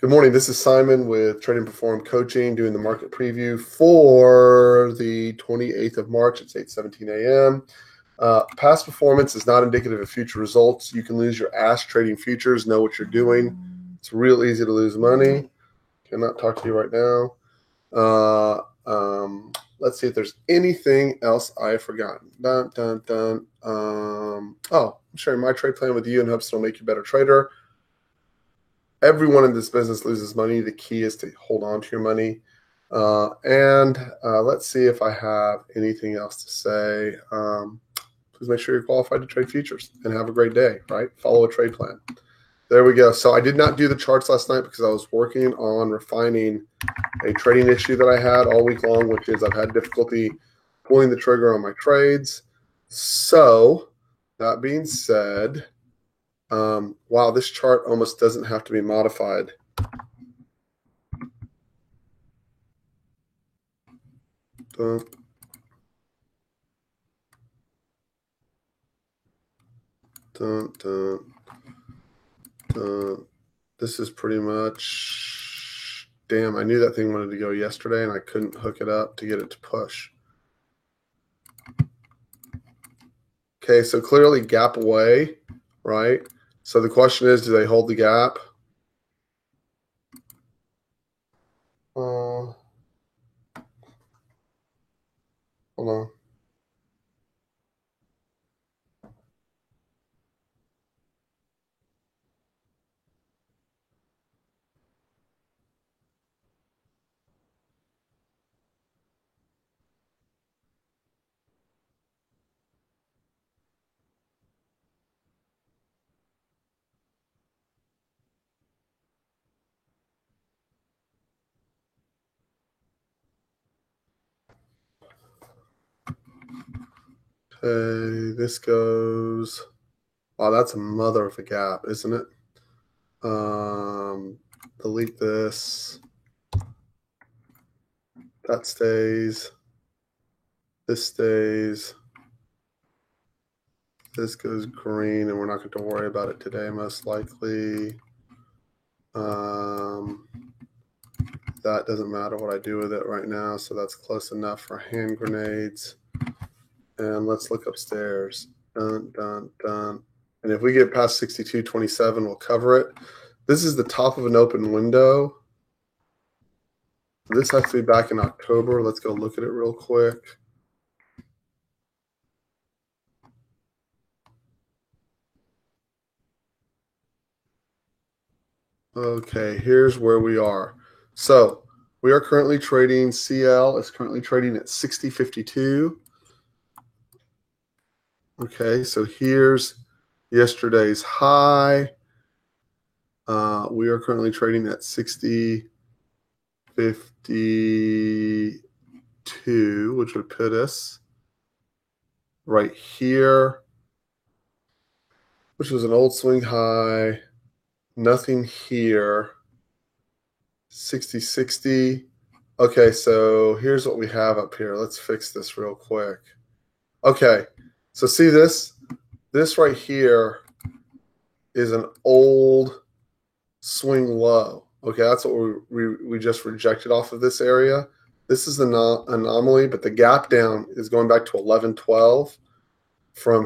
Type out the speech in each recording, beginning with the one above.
Good morning. This is Simon with Trading Perform Coaching doing the market preview for the 28th of March. It's 8:17 a.m. Past performance is not indicative of future results. You can lose your ass trading futures. Know what you're doing. It's real easy to lose money. Cannot talk to you right now. Let's see if there's anything else I have forgotten. I'm sharing my trade plan with you in hopes it'll make you a better trader. Everyone in this business loses money. The key is to hold on to your money. Let's see if I have anything else to say. Please make sure you're qualified to trade futures and have a great day, right? Follow a trade plan. There we go. So I did not do the charts last night because I was working on refining a trading issue that I had all week long, which is I've had difficulty pulling the trigger on my trades. So that being said, wow, this chart almost doesn't have to be modified. This is pretty much, damn, I knew that thing wanted to go yesterday and I couldn't hook it up to get it to push. Okay, so clearly gap away, right? So the question is, do they hold the gap? Hold on. Okay, this goes, wow, that's a mother of a gap, isn't it? Delete this. That stays. This stays. This goes green, and we're not going to worry about it today, most likely. That doesn't matter what I do with it right now, so that's close enough for hand grenades. And let's look upstairs. Dun, dun, dun. And if we get past 62.27, we'll cover it. This is the top of an open window. This has to be back in October. Let's go look at it real quick. Okay, here's where we are. So we are currently trading, CL is currently trading at 60.52. Okay, so here's yesterday's high. We are currently trading at 60.52, which would put us right here, which was an old swing high. Nothing here. 60.60. Okay, so here's what we have up here. Let's fix this real quick. Okay, so see this? This right here is an old swing low. Okay, that's what we just rejected off of this area. This is an anomaly, but the gap down is going back to 11.12 from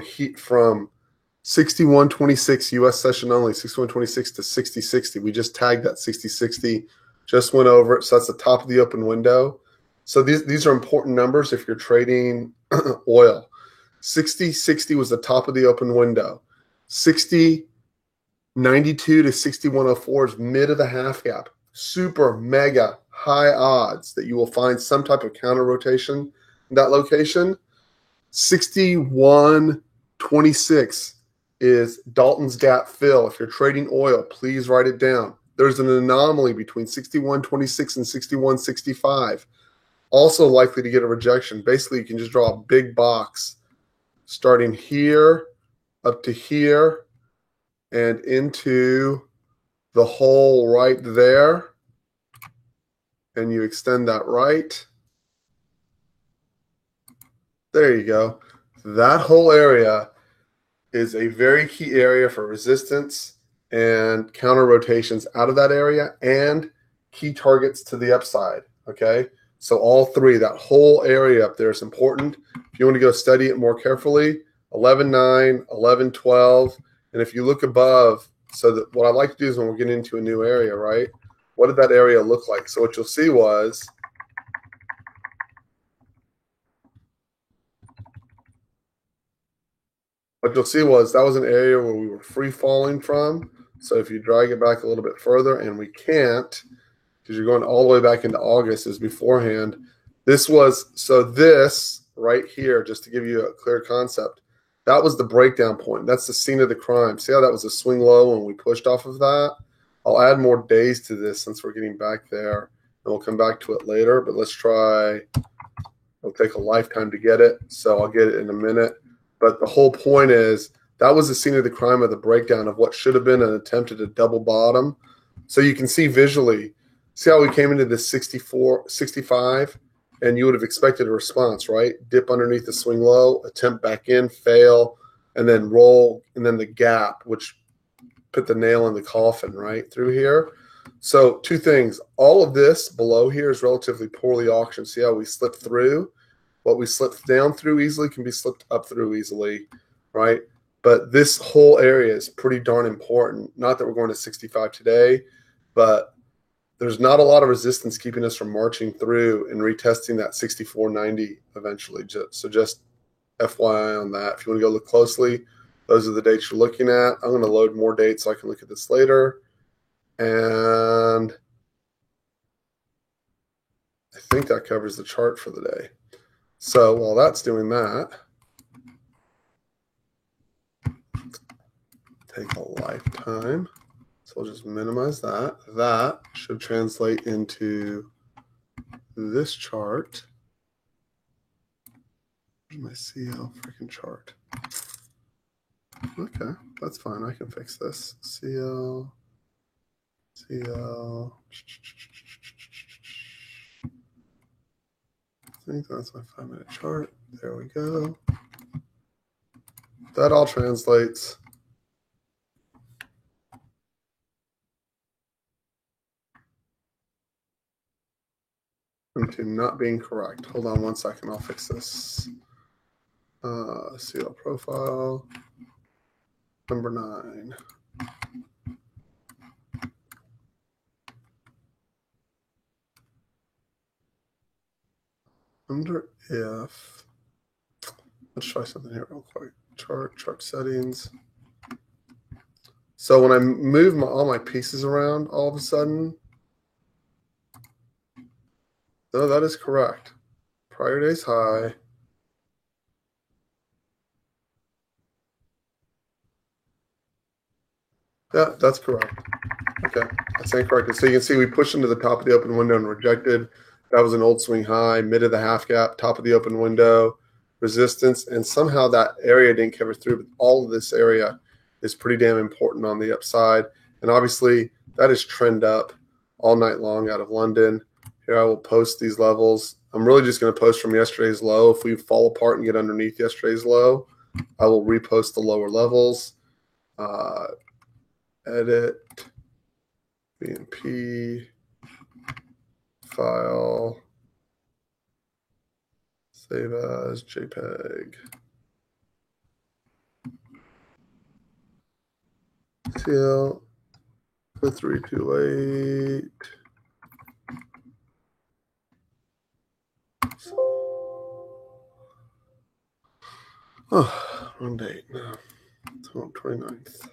61.26 U.S. session only, 61.26 to 60.60. We just tagged that 60.60, just went over it. So that's the top of the open window. So these are important numbers if you're trading oil. 60.60 was the top of the open window. 60.92 to 61.04 is mid of the half gap. Super mega high odds that you will find some type of counter rotation in that location. 61.26 is Dalton's gap fill. If you're trading oil, please write it down. There's an anomaly between 61.26 and 61.65. Also likely to get a rejection. Basically, you can just draw a big box starting here up to here and into the hole right there. And you extend that right. There you go. That whole area is a very key area for resistance and counter rotations out of that area and key targets to the upside. Okay. So all three, that whole area up there is important. If you want to go study it more carefully, 11.9, 11.12. And if you look above, so that what I like to do is when we're getting into a new area, right? What did that area look like? So what you'll see was that was an area where we were free falling from. So if you drag it back a little bit further, and we can't, because you're going all the way back into August as beforehand. This right here, just to give you a clear concept, that was the breakdown point. That's the scene of the crime. See how that was a swing low when we pushed off of that? I'll add more days to this since we're getting back there, and we'll come back to it later. But let's try. It'll take a lifetime to get it, so I'll get it in a minute. But the whole point is that was the scene of the crime of the breakdown of what should have been an attempt at a double bottom. So you can see visually, see how we came into this 64, 65, and you would have expected a response, right? Dip underneath the swing low, attempt back in, fail, and then roll, and then the gap, which put the nail in the coffin, right, through here. So two things. All of this below here is relatively poorly auctioned. See how we slipped through? What we slipped down through easily can be slipped up through easily, right? But this whole area is pretty darn important. Not that we're going to 65 today, but there's not a lot of resistance keeping us from marching through and retesting that 64.90 eventually. So just FYI on that. If you want to go look closely, those are the dates you're looking at. I'm going to load more dates so I can look at this later. And I think that covers the chart for the day. So while that's doing that, take a lifetime. So we'll just minimize that. That should translate into this chart. Where's my CL freaking chart? Okay, that's fine. I can fix this. CL. I think that's my 5-minute chart. There we go. That all translates into not being correct. Hold on one second. I'll fix this. CL profile. Number 9. Under if, let's try something here real quick. Chart settings. So when I move all my pieces around, all of a sudden, no, that is correct. Prior day's high. Yeah, that's correct. Okay, that's incorrect. So you can see we pushed into the top of the open window and rejected. That was an old swing high, mid of the half gap, top of the open window, resistance, and somehow that area didn't cover through. But all of this area is pretty damn important on the upside. And obviously, that is trend up all night long out of London. Here I will post these levels. I'm really just going to post from yesterday's low. If we fall apart and get underneath yesterday's low, I will repost the lower levels. Edit, BNP, file, save as JPEG. CL, 328. Oh, wrong date. No, it's on 29th.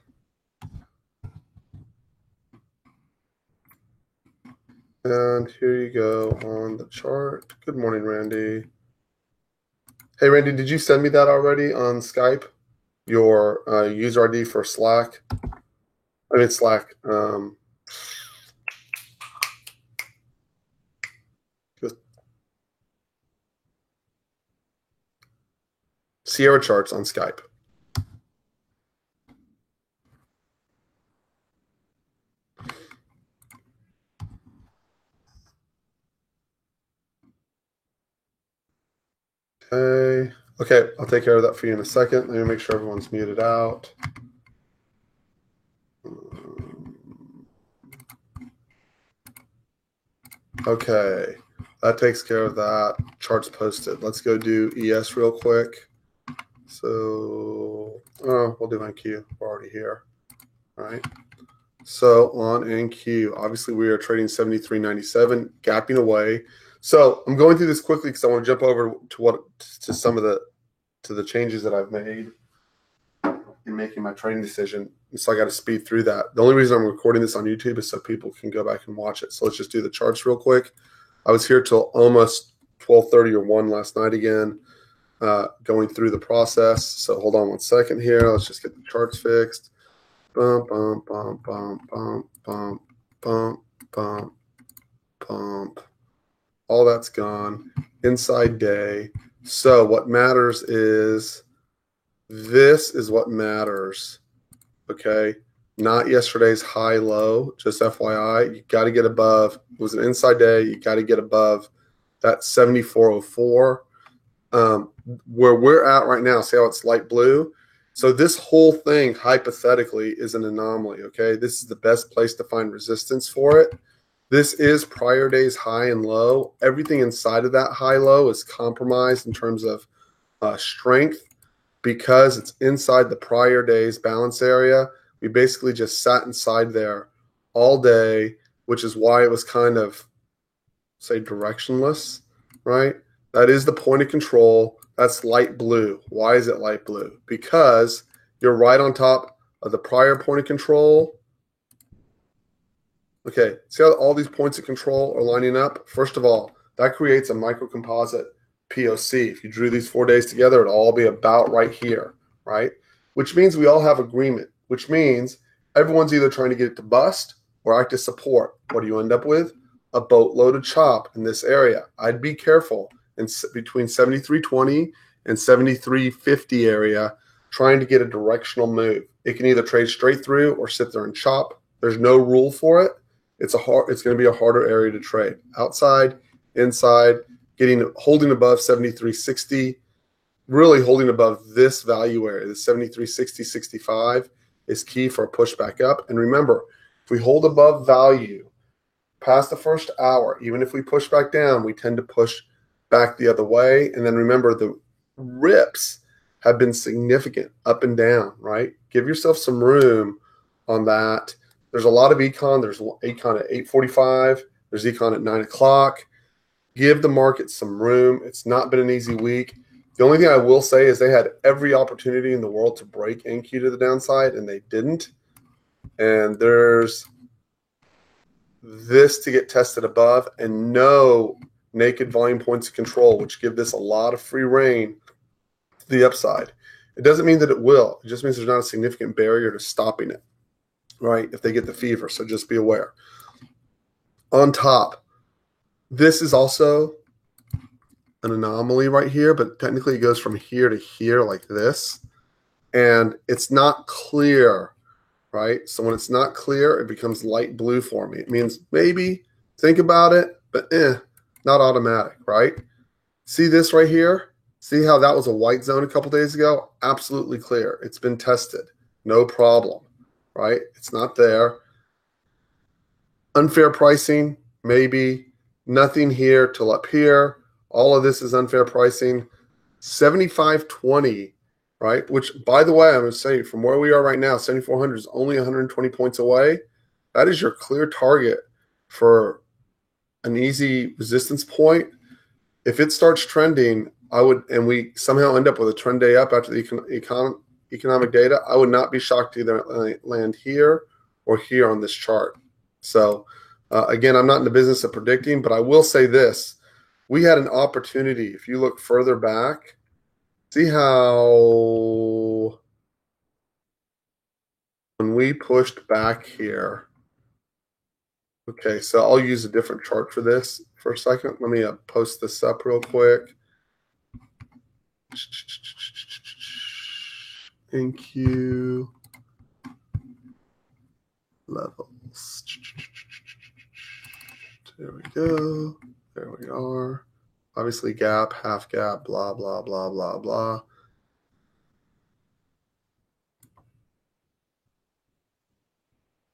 And here you go on the chart. Good morning, Randy. Hey, Randy, did you send me that already on Skype? Your user ID for Slack? I mean, Slack. Sierra charts on Skype. Okay, I'll take care of that for you in a second. Let me make sure everyone's muted out. Okay, that takes care of that. Charts posted. Let's go do ES real quick. So we'll do NQ. We're already here. All right. So on NQ, obviously we are trading 73.97, gapping away. So I'm going through this quickly because I want to jump over to some of the changes that I've made in making my trading decision. So I got to speed through that. The only reason I'm recording this on YouTube is so people can go back and watch it. So let's just do the charts real quick. I was here till almost 12:30 or 1 last night again, going through the process. So hold on one second here. Let's just get the charts fixed. Bump, bump, bump, bump, bump, bump, bump, bump, bump. All that's gone. Inside day. So what matters is this is what matters. Okay. Not yesterday's high low. Just FYI. You got to get above. It was an inside day. You got to get above that 74.04. Where we're at right now, see how it's light blue? So this whole thing, hypothetically, is an anomaly, okay? This is the best place to find resistance for it. This is prior day's high and low. Everything inside of that high-low is compromised in terms of strength because it's inside the prior day's balance area. We basically just sat inside there all day, which is why it was kind of, say, directionless, right? That is the point of control. That's light blue. Why is it light blue? Because you're right on top of the prior point of control. Okay, see how all these points of control are lining up? First of all, that creates a microcomposite POC. If you drew these 4 days together, it'd all be about right here, right? Which means we all have agreement, which means everyone's either trying to get it to bust or act as support. What do you end up with? A boatload of chop in this area. I'd be careful in between 73.20 and 73.50 area trying to get a directional move. It can either trade straight through or sit there and chop. There's no rule for it. It's going to be a harder area to trade. Outside, inside, holding above 73.60, really holding above this value area, the 73.60, 65 is key for a push back up. And remember, if we hold above value past the first hour, even if we push back down, we tend to push back the other way. And then remember, the rips have been significant up and down, right? Give yourself some room on that. There's a lot of econ. There's econ at 8:45. There's econ at 9 o'clock. Give the market some room. It's not been an easy week. The only thing I will say is they had every opportunity in the world to break NQ to the downside, and they didn't. And there's this to get tested above and no naked volume points of control, which give this a lot of free reign to the upside. It doesn't mean that it will. It just means there's not a significant barrier to stopping it, right, if they get the fever. So just be aware. On top, this is also an anomaly right here, but technically it goes from here to here like this. And it's not clear, right? So when it's not clear, it becomes light blue for me. It means maybe think about it, but not automatic, right? See this right here? See how that was a white zone a couple days ago? Absolutely clear. It's been tested. No problem, right? It's not there. Unfair pricing, maybe. Nothing here till up here. All of this is unfair pricing. 75.20, right? Which, by the way, I'm going to say from where we are right now, 7,400 is only 120 points away. That is your clear target for an easy resistance point. If it starts trending, and we somehow end up with a trend day up after the economic data, I would not be shocked to either land here or here on this chart. So, again, I'm not in the business of predicting, but I will say this. We had an opportunity. If you look further back, see how when we pushed back here. Okay, so I'll use a different chart for this for a second. Let me post this up real quick. NQ levels. There we go. There we are. Obviously gap, half gap, blah, blah, blah, blah, blah.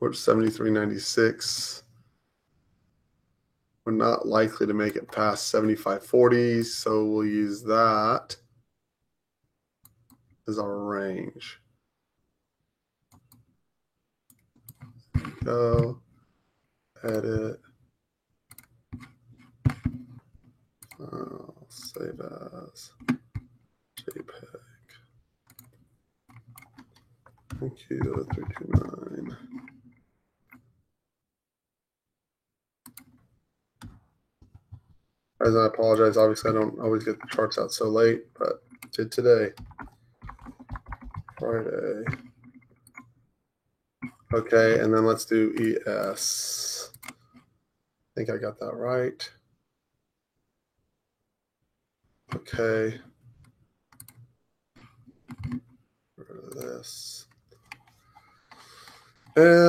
We're at 73.96. We're not likely to make it past 75.40, so we'll use that as our range. Go, edit, save as JPEG. Thank you, 329. Guys, I apologize. Obviously, I don't always get the charts out so late, but did today. Friday. Okay, and then let's do ES. I think I got that right. Okay. Rid of this. And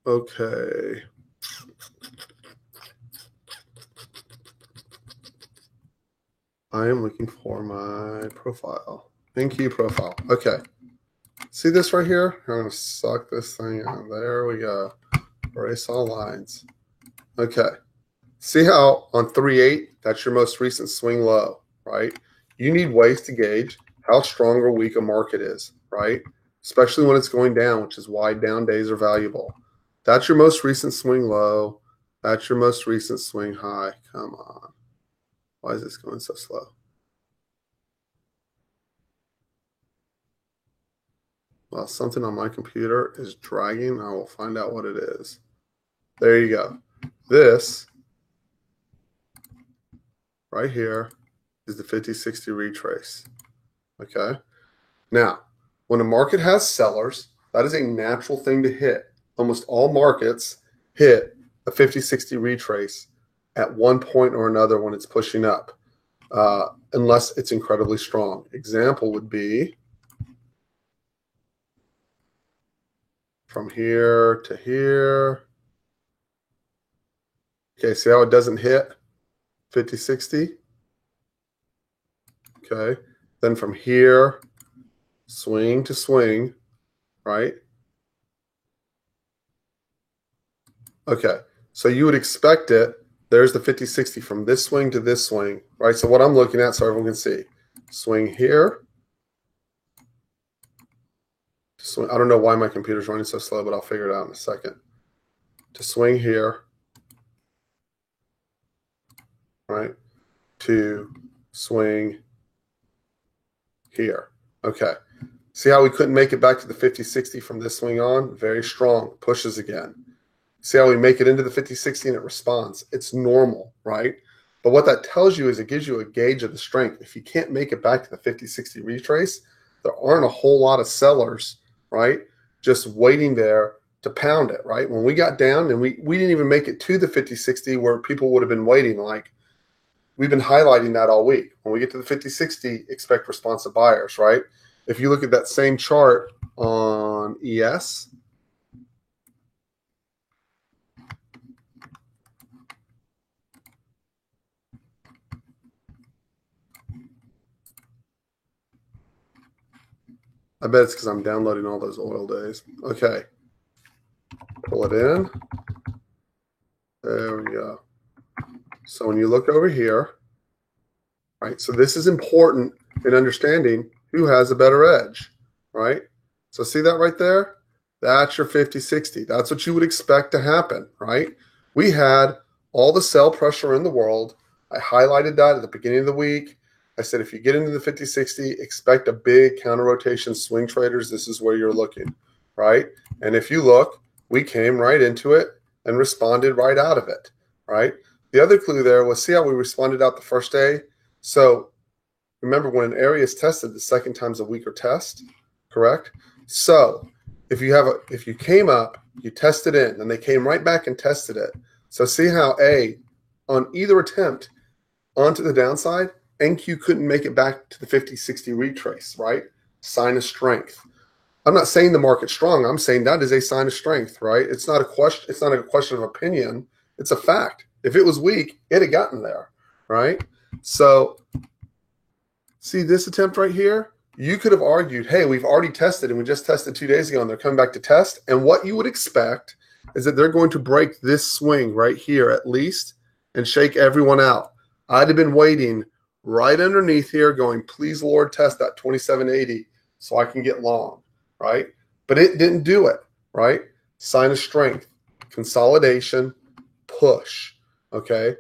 okay. I am looking for my profile. Thank you, profile. Okay. See this right here? I'm going to suck this thing out. There we go. Erase all lines. Okay. See how on 3.8, that's your most recent swing low, right? You need ways to gauge how strong or weak a market is, right? Especially when it's going down, which is why down days are valuable. That's your most recent swing low. That's your most recent swing high. Come on. Why is this going so slow? Well, something on my computer is dragging. I will find out what it is. There you go. This right here is the 50-60 retrace. Okay. Now, when a market has sellers, that is a natural thing to hit. Almost all markets hit a 50-60 retrace at one point or another when it's pushing up, unless it's incredibly strong. Example would be from here to here. Okay, see how it doesn't hit 50-60? Okay, then from here, swing to swing, right? Okay, so you would expect it. There's the 50-60 from this swing to this swing, right? So what I'm looking at, so everyone can see, swing here. Swing. I don't know why my computer's running so slow, but I'll figure it out in a second. To swing here, right? To swing here. Okay. See how we couldn't make it back to the 50-60 from this swing on? Very strong. Pushes again. See how we make it into the 50-60 and it responds. It's normal, right? But what that tells you is it gives you a gauge of the strength. If you can't make it back to the 50-60 retrace, there aren't a whole lot of sellers, right, just waiting there to pound it, right? When we got down and we didn't even make it to the 50-60 where people would have been waiting, like we've been highlighting that all week. When we get to the 50-60, expect responsive buyers, right? If you look at that same chart on ES, I bet it's because I'm downloading all those oil days. Okay. Pull it in. There we go. So when you look over here, right, so this is important in understanding who has a better edge, right? So see that right there? That's your 50-60. That's what you would expect to happen, right? We had all the sell pressure in the world. I highlighted that at the beginning of the week. I said, if you get into the 50-60, expect a big counter rotation swing traders. This is where you're looking, right? And if you look, we came right into it and responded right out of it, right? The other clue there was, see how we responded out the first day? So remember, when an area is tested, the second time's a weaker test, correct? So if you came up, you tested in, and they came right back and tested it. So see how on either attempt onto the downside, NQ couldn't make it back to the 50-60 retrace, right? Sign of strength. I'm not saying the market's strong. I'm saying that is a sign of strength, right? It's not a question. It's not a question of opinion. It's a fact. If it was weak, it had gotten there, right? So see this attempt right here? you could have argued, hey, we've already tested and we just tested 2 days ago and they're coming back to test. And what you would expect is that they're going to break this swing right here at least and shake everyone out. I'd have been waiting right underneath here going, please, Lord, test that 2780 so I can get long, right? But it didn't do it, right? Sign of strength, consolidation, push, okay?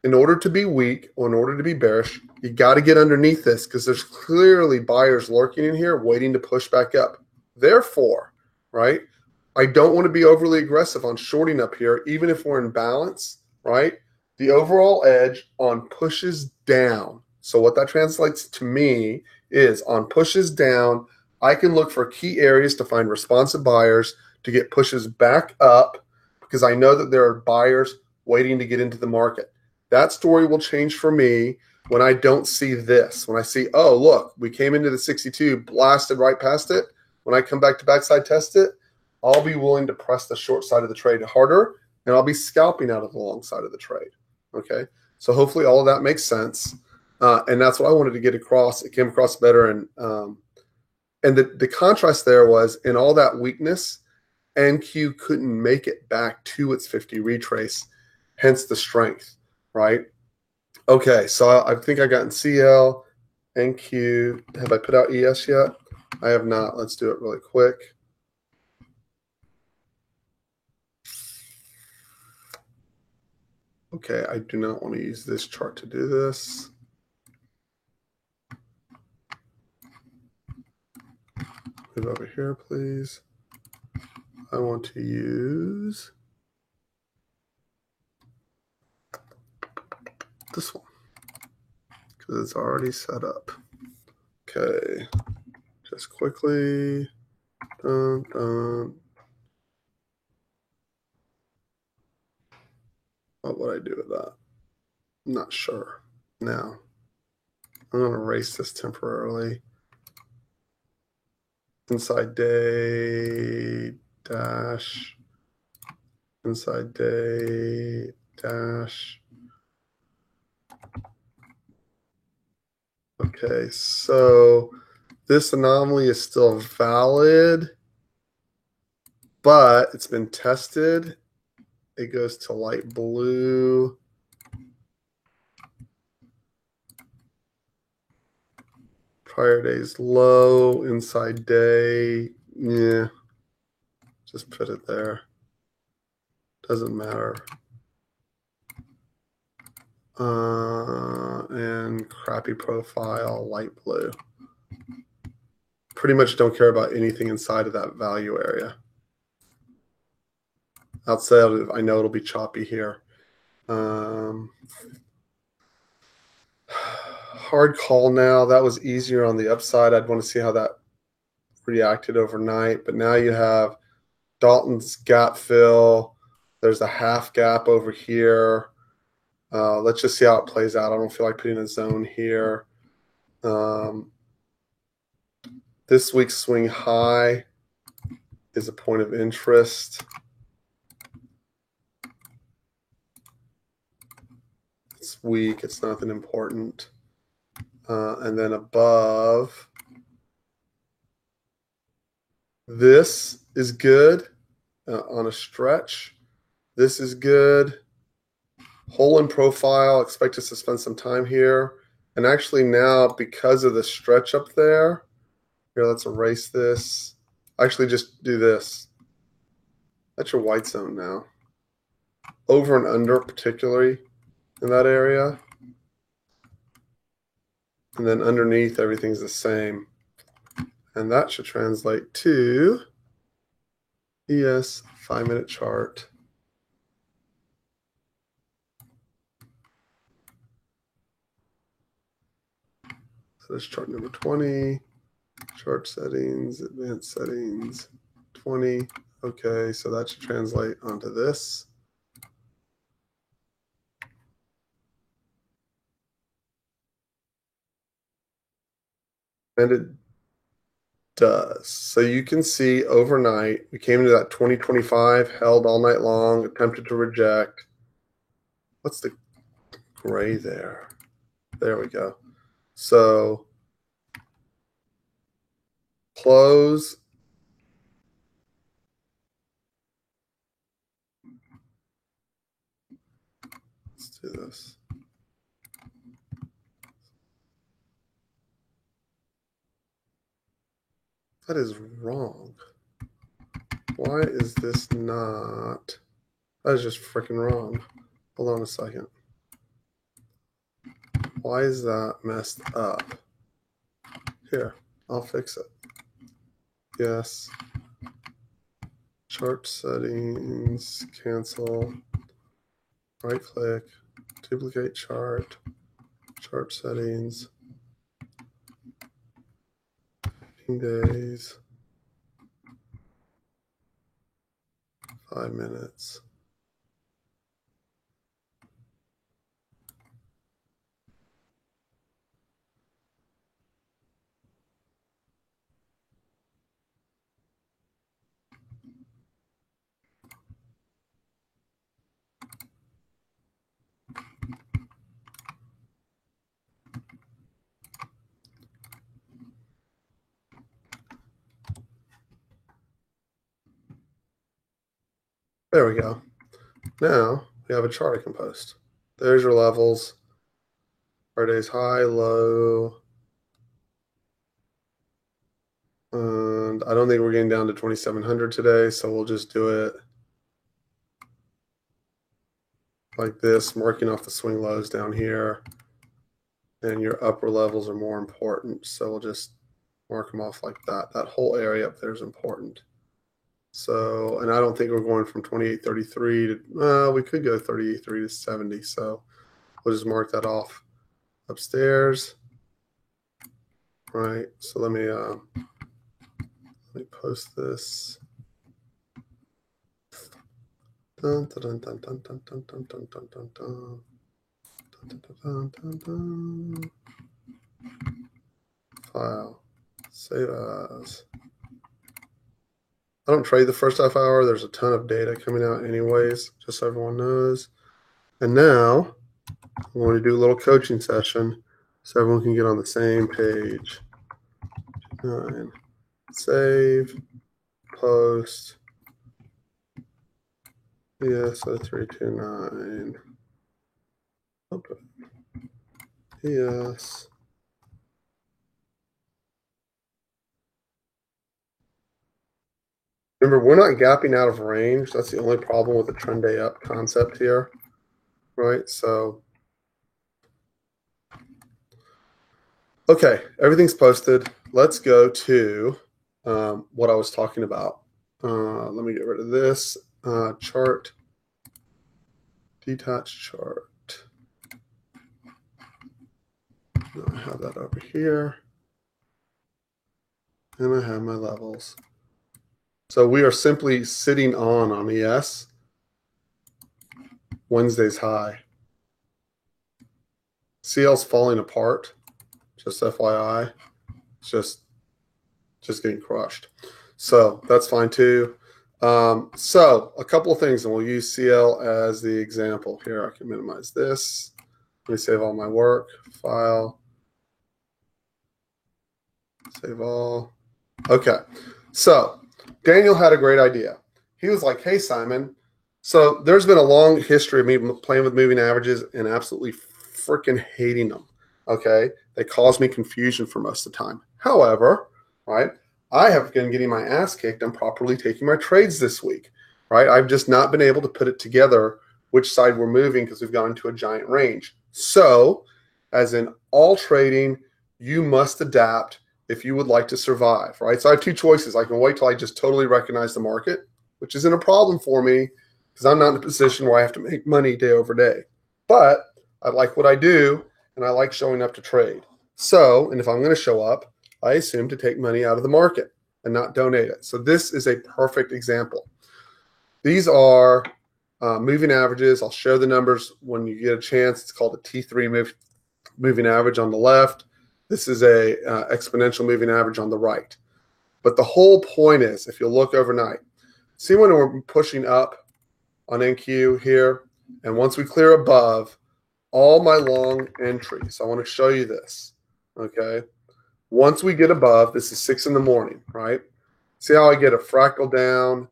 In order to be weak or in order to be bearish, you got to get underneath this because there's clearly buyers lurking in here waiting to push back up. Therefore, right, I don't want to be overly aggressive on shorting up here, even if we're in balance, right? The overall edge on pushes down. So what that translates to me is on pushes down, I can look for key areas to find responsive buyers to get pushes back up because I know that there are buyers waiting to get into the market. That story will change for me when I don't see this. When I see, oh, look, we came into the 62, blasted right past it. When I come back to backside test it, I'll be willing to press the short side of the trade harder, and I'll be scalping out of the long side of the trade. Okay, so hopefully all of that makes sense, and that's what I wanted to get across. It came across better, and the contrast there was in all that weakness, NQ couldn't make it back to its 50 retrace, hence the strength, right? Okay, so I think I got in CL, NQ. Have I put out ES yet? I have not. Let's do it really quick. Okay, I do not want to use this chart to do this. Move over here, please. I want to use this one because it's already set up. Okay, just quickly. Dun, dun. What would I do with that? I'm not sure. Now, I'm going to erase this temporarily. Inside day dash. Inside day dash. Okay, so this anomaly is still valid, but it's been tested. It goes to light blue. Prior day's low, inside day, yeah, just put it there. Doesn't matter. And crappy profile, light blue. Pretty much don't care about anything inside of that value area. Outside of, I know it'll be choppy here. Hard call now. That was easier on the upside. I'd want to see how that reacted overnight. But now you have Dalton's gap fill. There's a half gap over here. Let's just see how it plays out. I don't feel like putting a zone here. This week's swing high is a point of interest. It's weak. It's nothing important. And then above, this is good on a stretch. This is good. Hole in profile, expect us to spend some time here. And actually now, because of the stretch up there, here, let's erase this. Actually, just do this. That's your white zone now. Over and under, particularly in that area. And then underneath, everything's the same. And that should translate to ES 5-minute chart. So that's chart number 20. Chart settings, advanced settings, 20. Okay, so that should translate onto this. And it does. So you can see overnight, we came into that 2025, held all night long, attempted to reject. What's the gray there? There we go. So close. Let's do this. That is wrong. Why is this not? That is just freaking wrong. Hold on a second. Why is that messed up? Here, I'll fix it. Yes. Chart settings, cancel, right click, duplicate chart, chart settings, days, 5 minutes. There we go. Now we have a chart I can post. There's your levels. Our days high, low. And I don't think we're getting down to 2,700 today, so we'll just do it like this, marking off the swing lows down here. And your upper levels are more important, so we'll just mark them off like that. That whole area up there is important. So, and I don't think we're going from 28.33 to, we could go 38.3 to 70. So we'll just mark that off upstairs. Right. So let me post this. Dun, dun, dun, dun, dun, dun, dun, dun, dun, dun, dun. Dun, dun, dun, dun, dun. File. Save as. I don't trade the first half hour. There's a ton of data coming out anyways, just so everyone knows. And now I'm going to do a little coaching session so everyone can get on the same page. 9. Save. Post. ES0329. Open. ES. Remember, we're not gapping out of range. That's the only problem with the trend day up concept here, right? So, okay, everything's posted. Let's go to what I was talking about. Let me get rid of this chart, detached chart. I have that over here, and I have my levels. So we are simply sitting on ES. Wednesday's high. CL's falling apart. Just FYI. It's just getting crushed. So that's fine too. So a couple of things, and we'll use CL as the example. Here, I can minimize this. Let me save all my work. File. Save all. Okay. So Daniel had a great idea. He was like, hey, Simon, so there's been a long history of me playing with moving averages and absolutely freaking hating them, okay? They cause me confusion for most of the time. However, right, I have been getting my ass kicked on properly taking my trades this week, right? I've just not been able to put it together which side we're moving because we've gone into a giant range. So, as in all trading, you must adapt if you would like to survive, right? So I have two choices. I can wait till I just totally recognize the market, which isn't a problem for me because I'm not in a position where I have to make money day over day. But I like what I do, and I like showing up to trade. So, and if I'm going to show up, I assume to take money out of the market and not donate it. So this is a perfect example. These are moving averages. I'll share the numbers when you get a chance. It's called a T3 moving average on the left. This is a exponential moving average on the right. But the whole point is, if you look overnight, see when we're pushing up on NQ here, and once we clear above all my long entries, I want to show you this, okay? Once we get above, this is 6 in the morning, right? See how I get a fractal down?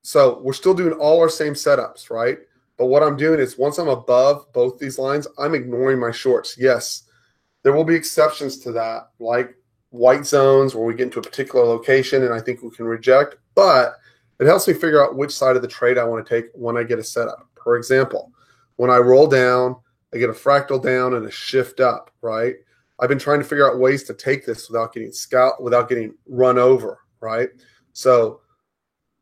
So we're still doing all our same setups, right? But what I'm doing is once I'm above both these lines, I'm ignoring my shorts. Yes, there will be exceptions to that, like white zones where we get into a particular location and I think we can reject, but it helps me figure out which side of the trade I want to take when I get a setup. For example, when I roll down, I get a fractal down and a shift up, right? I've been trying to figure out ways to take this without getting run over, right? So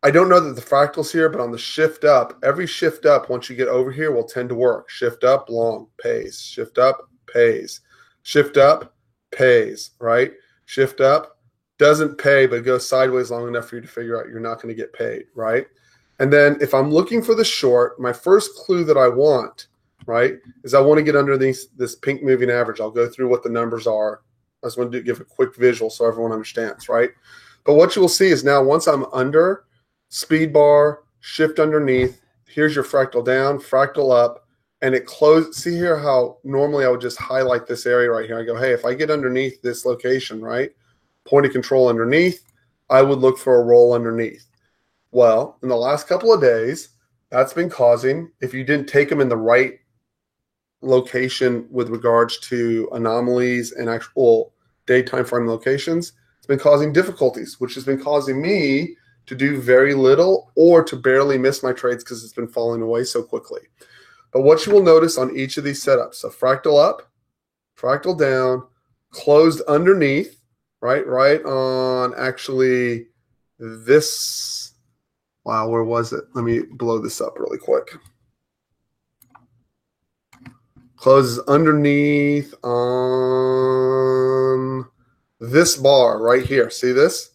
I don't know that the fractal's here, but on the shift up, every shift up once you get over here will tend to work. Shift up, long, pays. Shift up, pays. Shift up, pays, right? Shift up, doesn't pay, but goes sideways long enough for you to figure out you're not going to get paid, right? And then if I'm looking for the short, my first clue that I want, right, is I want to get under this pink moving average. I'll go through what the numbers are. I just want to give a quick visual so everyone understands, right? But what you will see is now once I'm under, speed bar, shift underneath, here's your fractal down, fractal up, and it closes. See here how normally I would just highlight this area right here. I go, hey, if I get underneath this location, right, point of control underneath, I would look for a roll underneath. Well, in the last couple of days, that's been causing, if you didn't take them in the right location with regards to anomalies and actual daytime frame locations, it's been causing difficulties, which has been causing me to do very little or to barely miss my trades because it's been falling away so quickly. But what you will notice on each of these setups, so fractal up, fractal down, closed underneath, right on actually this, wow, where was it? Let me blow this up really quick. Closes underneath on this bar right here. See this?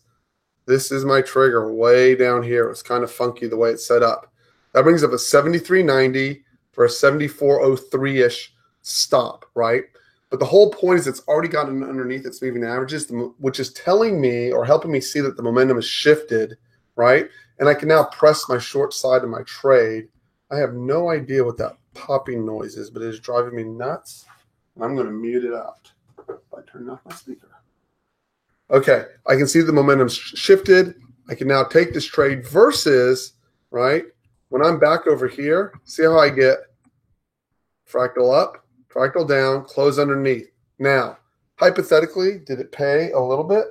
This is my trigger way down here. It's kind of funky the way it's set up. That brings up a 73.90 for a 74.03-ish stop, right? But the whole point is it's already gotten underneath its moving averages, which is telling me or helping me see that the momentum is shifted, right? And I can now press my short side of my trade. I have no idea what that popping noise is, but it is driving me nuts. I'm going to mute it out by turning off my speaker. Okay, I can see the momentum's shifted. I can now take this trade versus, right, when I'm back over here, see how I get fractal up, fractal down, close underneath. Now, hypothetically, did it pay a little bit?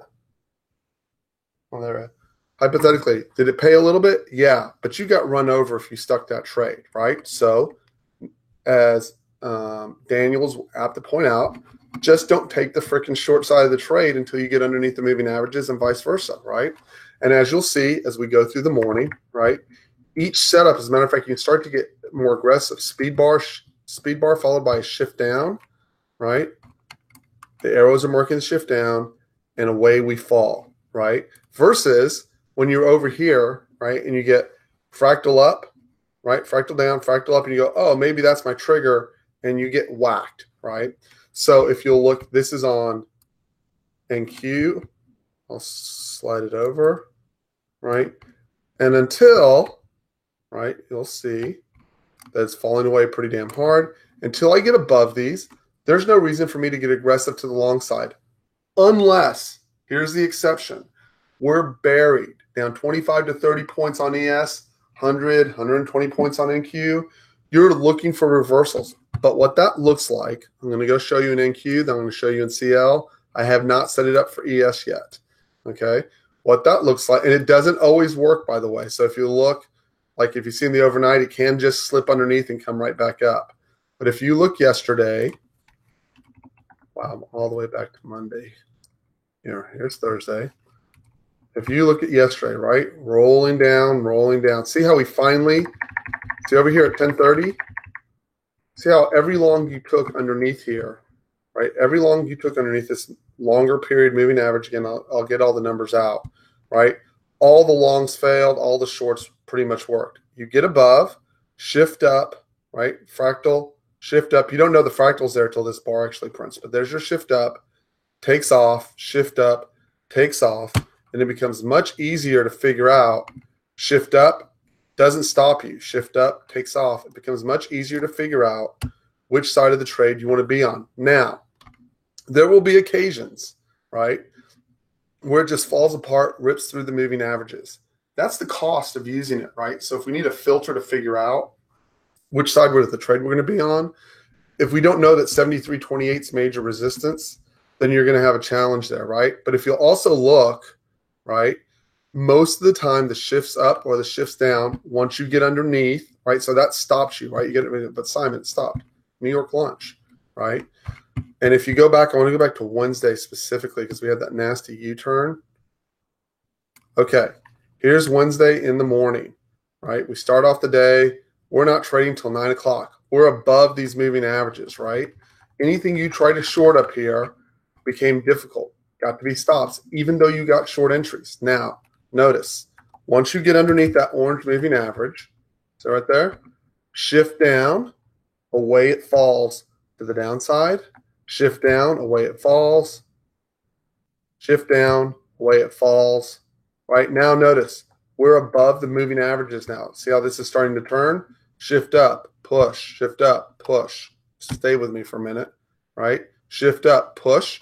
Oh, there. Hypothetically, did it pay a little bit? Yeah, but you got run over if you stuck that trade, right? So, as Daniel's apt to point out, just don't take the freaking short side of the trade until you get underneath the moving averages and vice versa, right? And as you'll see as we go through the morning, right, each setup, as a matter of fact, you can start to get more aggressive. Speed bar followed by a shift down, right? The arrows are marking the shift down, and away we fall, right? Versus when you're over here, right, and you get fractal up, right, fractal down, fractal up, and you go, oh, maybe that's my trigger, and you get whacked, right? So if you'll look, this is on NQ. I'll slide it over, right? And until, right, you'll see that it's falling away pretty damn hard. Until I get above these, there's no reason for me to get aggressive to the long side. Unless, here's the exception, we're buried down 25 to 30 points on ES, 100, 120 points on NQ. You're looking for reversals. But what that looks like, I'm going to go show you in NQ, then I'm going to show you in CL. I have not set it up for ES yet. Okay? What that looks like, and it doesn't always work, by the way. So if you look, like if you've seen the overnight, it can just slip underneath and come right back up. But if you look yesterday, wow, I'm all the way back to Monday. Here's Thursday. If you look at yesterday, right, rolling down. See how we finally, see over here at 10:30? See how every long you took underneath here, right? Every long you took underneath this longer period moving average, again, I'll get all the numbers out, right? All the longs failed, all the shorts pretty much worked. You get above, shift up, right? Fractal, shift up. You don't know the fractal's there till this bar actually prints, but there's your shift up, takes off, shift up, takes off, and it becomes much easier to figure out shift up, doesn't stop you. Shift up, takes off. It becomes much easier to figure out which side of the trade you want to be on. Now, there will be occasions, right? Where it just falls apart, rips through the moving averages. That's the cost of using it, right? So if we need a filter to figure out which side of the trade we're going to be on, if we don't know that 73.28 is major resistance, then you're going to have a challenge there, right? But if you'll also look, right, most of the time the shift's up or the shift's down once you get underneath, right? So that stops you, right? You get it, but Simon, it stopped. New York lunch, right? And if you go back, I want to go back to Wednesday specifically because we had that nasty U-turn. Okay, here's Wednesday in the morning, right? We start off the day. We're not trading till 9 o'clock. We're above these moving averages, right? Anything you try to short up here became difficult. Got to be stops, even though you got short entries. Now, notice, once you get underneath that orange moving average, so right there, shift down, away it falls to the downside. Shift down, away it falls. Shift down, away it falls. Right now, notice we're above the moving averages now. See how this is starting to turn? Shift up, push, shift up, push. Stay with me for a minute, right? Shift up, push.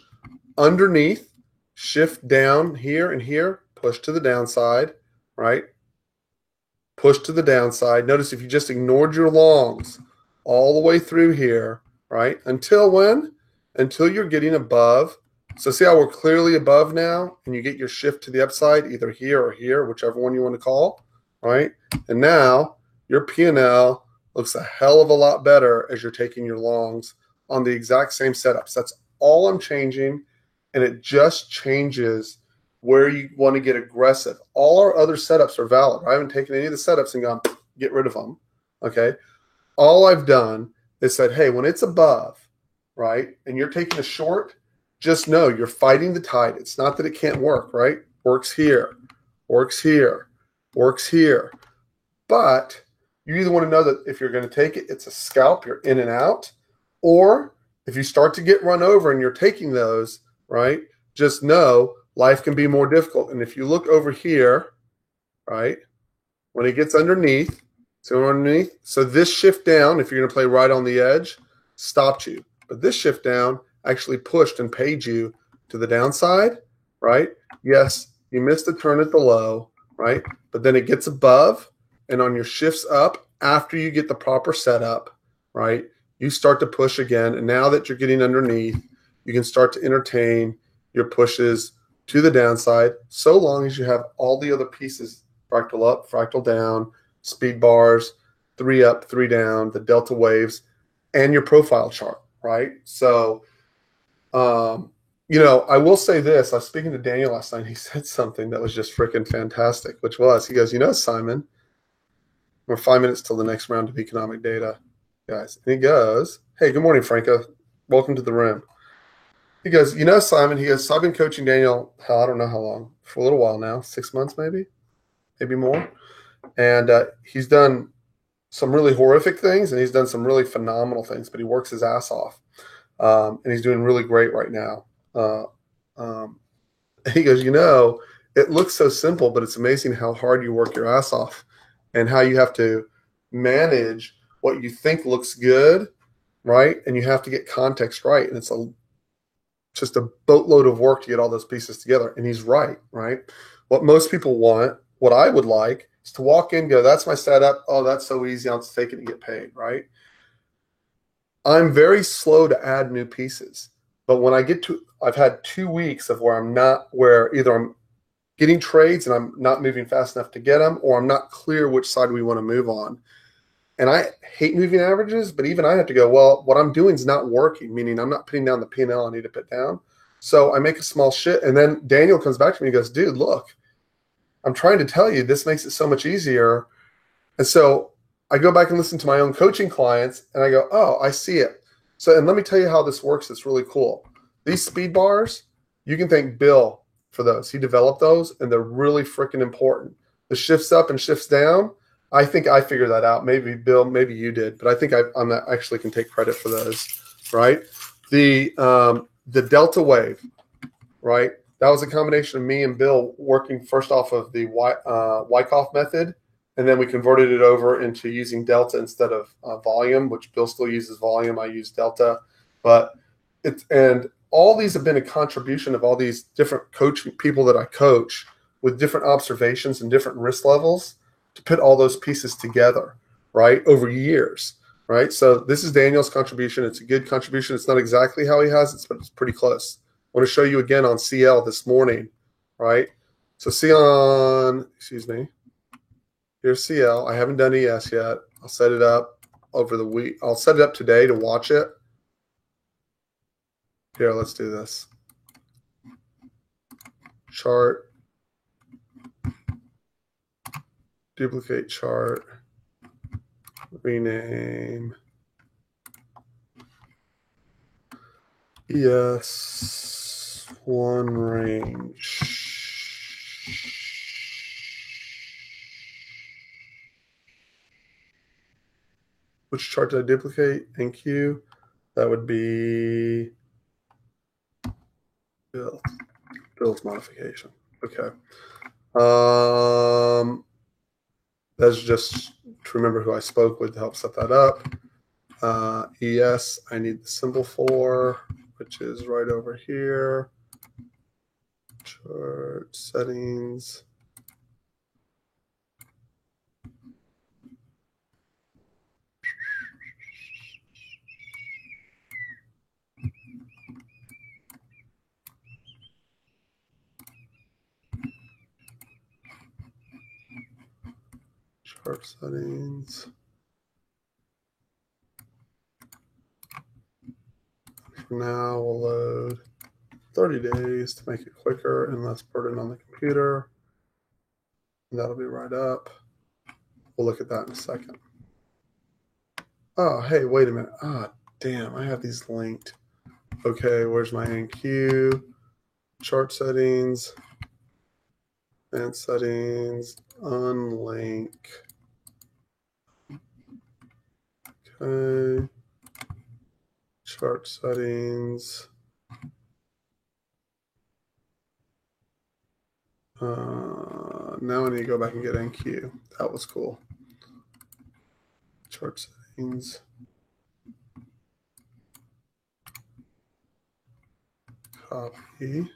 Underneath, shift down here and here, push to the downside, right? Push to the downside. Notice if you just ignored your longs all the way through here, right? Until when? Until you're getting above. So see how we're clearly above now, and you get your shift to the upside either here or here, whichever one you want to call, right? And now your P&L looks a hell of a lot better as you're taking your longs on the exact same setups. That's all I'm changing, and it just changes where you want to get aggressive. All our other setups are valid. I haven't taken any of the setups and gone, get rid of them, okay? All I've done is said, hey, when it's above, right, and you're taking a short, just know you're fighting the tide. It's not that it can't work, right? Works here, works here, works here. But you either want to know that if you're going to take it, it's a scalp, you're in and out, or if you start to get run over and you're taking those, right, just know life can be more difficult. And if you look over here, right, when it gets underneath, so this shift down, if you're going to play right on the edge, stopped you. But this shift down actually pushed and paid you to the downside, right? Yes, you missed a turn at the low, right? But then it gets above, and on your shifts up, after you get the proper setup, right, you start to push again. And now that you're getting underneath, you can start to entertain your pushes to the downside, so long as you have all the other pieces, fractal up, fractal down, speed bars, 3 up, 3 down, the delta waves, and your profile chart, right? So, I will say this. I was speaking to Daniel last night. He said something that was just freaking fantastic, which was, he goes, Simon, we're 5 minutes till the next round of economic data, guys. And he goes, hey, good morning, Franco. Welcome to the room. He goes, Simon, he goes, so I've been coaching Daniel, I don't know how long, for a little while now, 6 months maybe more. And he's done some really horrific things, and he's done some really phenomenal things, but he works his ass off. And he's doing really great right now. He goes, it looks so simple, but it's amazing how hard you work your ass off and how you have to manage what you think looks good, right? And you have to get context right. And it's just a boatload of work to get all those pieces together. And he's right? What most people want, what I would like, is to walk in, go, that's my setup. Oh, that's so easy. I'll just take it and get paid, right? I'm very slow to add new pieces. But when I get to, I've had 2 weeks of where either I'm getting trades and I'm not moving fast enough to get them, or I'm not clear which side we want to move on. And I hate moving averages, but even I have to go, well, what I'm doing is not working, meaning I'm not putting down the P&L I need to put down. So I make a small shift. And then Daniel comes back to me and goes, dude, look, I'm trying to tell you, this makes it so much easier. And so I go back and listen to my own coaching clients, and I go, oh, I see it. So, and let me tell you how this works. It's really cool. These speed bars, you can thank Bill for those. He developed those, and they're really freaking important. The shifts up and shifts down, I think I figured that out. Maybe Bill, maybe you did, but I think I actually can take credit for those, right? The delta wave, right? That was a combination of me and Bill working first off of the Wyckoff method, and then we converted it over into using delta instead of volume, which Bill still uses volume. I use delta, and all these have been a contribution of all these different coaching people that I coach with different observations and different risk levels to put all those pieces together, right, over years, right? So this is Daniel's contribution. It's a good contribution. It's not exactly how he has it, but it's pretty close. I want to show you again on CL this morning, right? So see on, excuse me, here's CL. I haven't done ES yet. I'll set it up over the week. I'll set it up today to watch it. Here, let's do this. Chart. Duplicate chart. Rename. ES1 range. Which chart did I duplicate? NQ. That would be Bill's modification. Okay. That's just to remember who I spoke with to help set that up. ES, I need the symbol for, which is right over here. Chart settings. Chart settings. For now, we'll load 30 days to make it quicker and less burden on the computer. And that'll be right up. We'll look at that in a second. Oh, hey, wait a minute. Ah, damn, I have these linked. Okay, where's my NQ? Chart settings. Advanced settings. Unlink. Okay. Chart settings. Now I need to go back and get NQ. That was cool. Chart settings. Copy.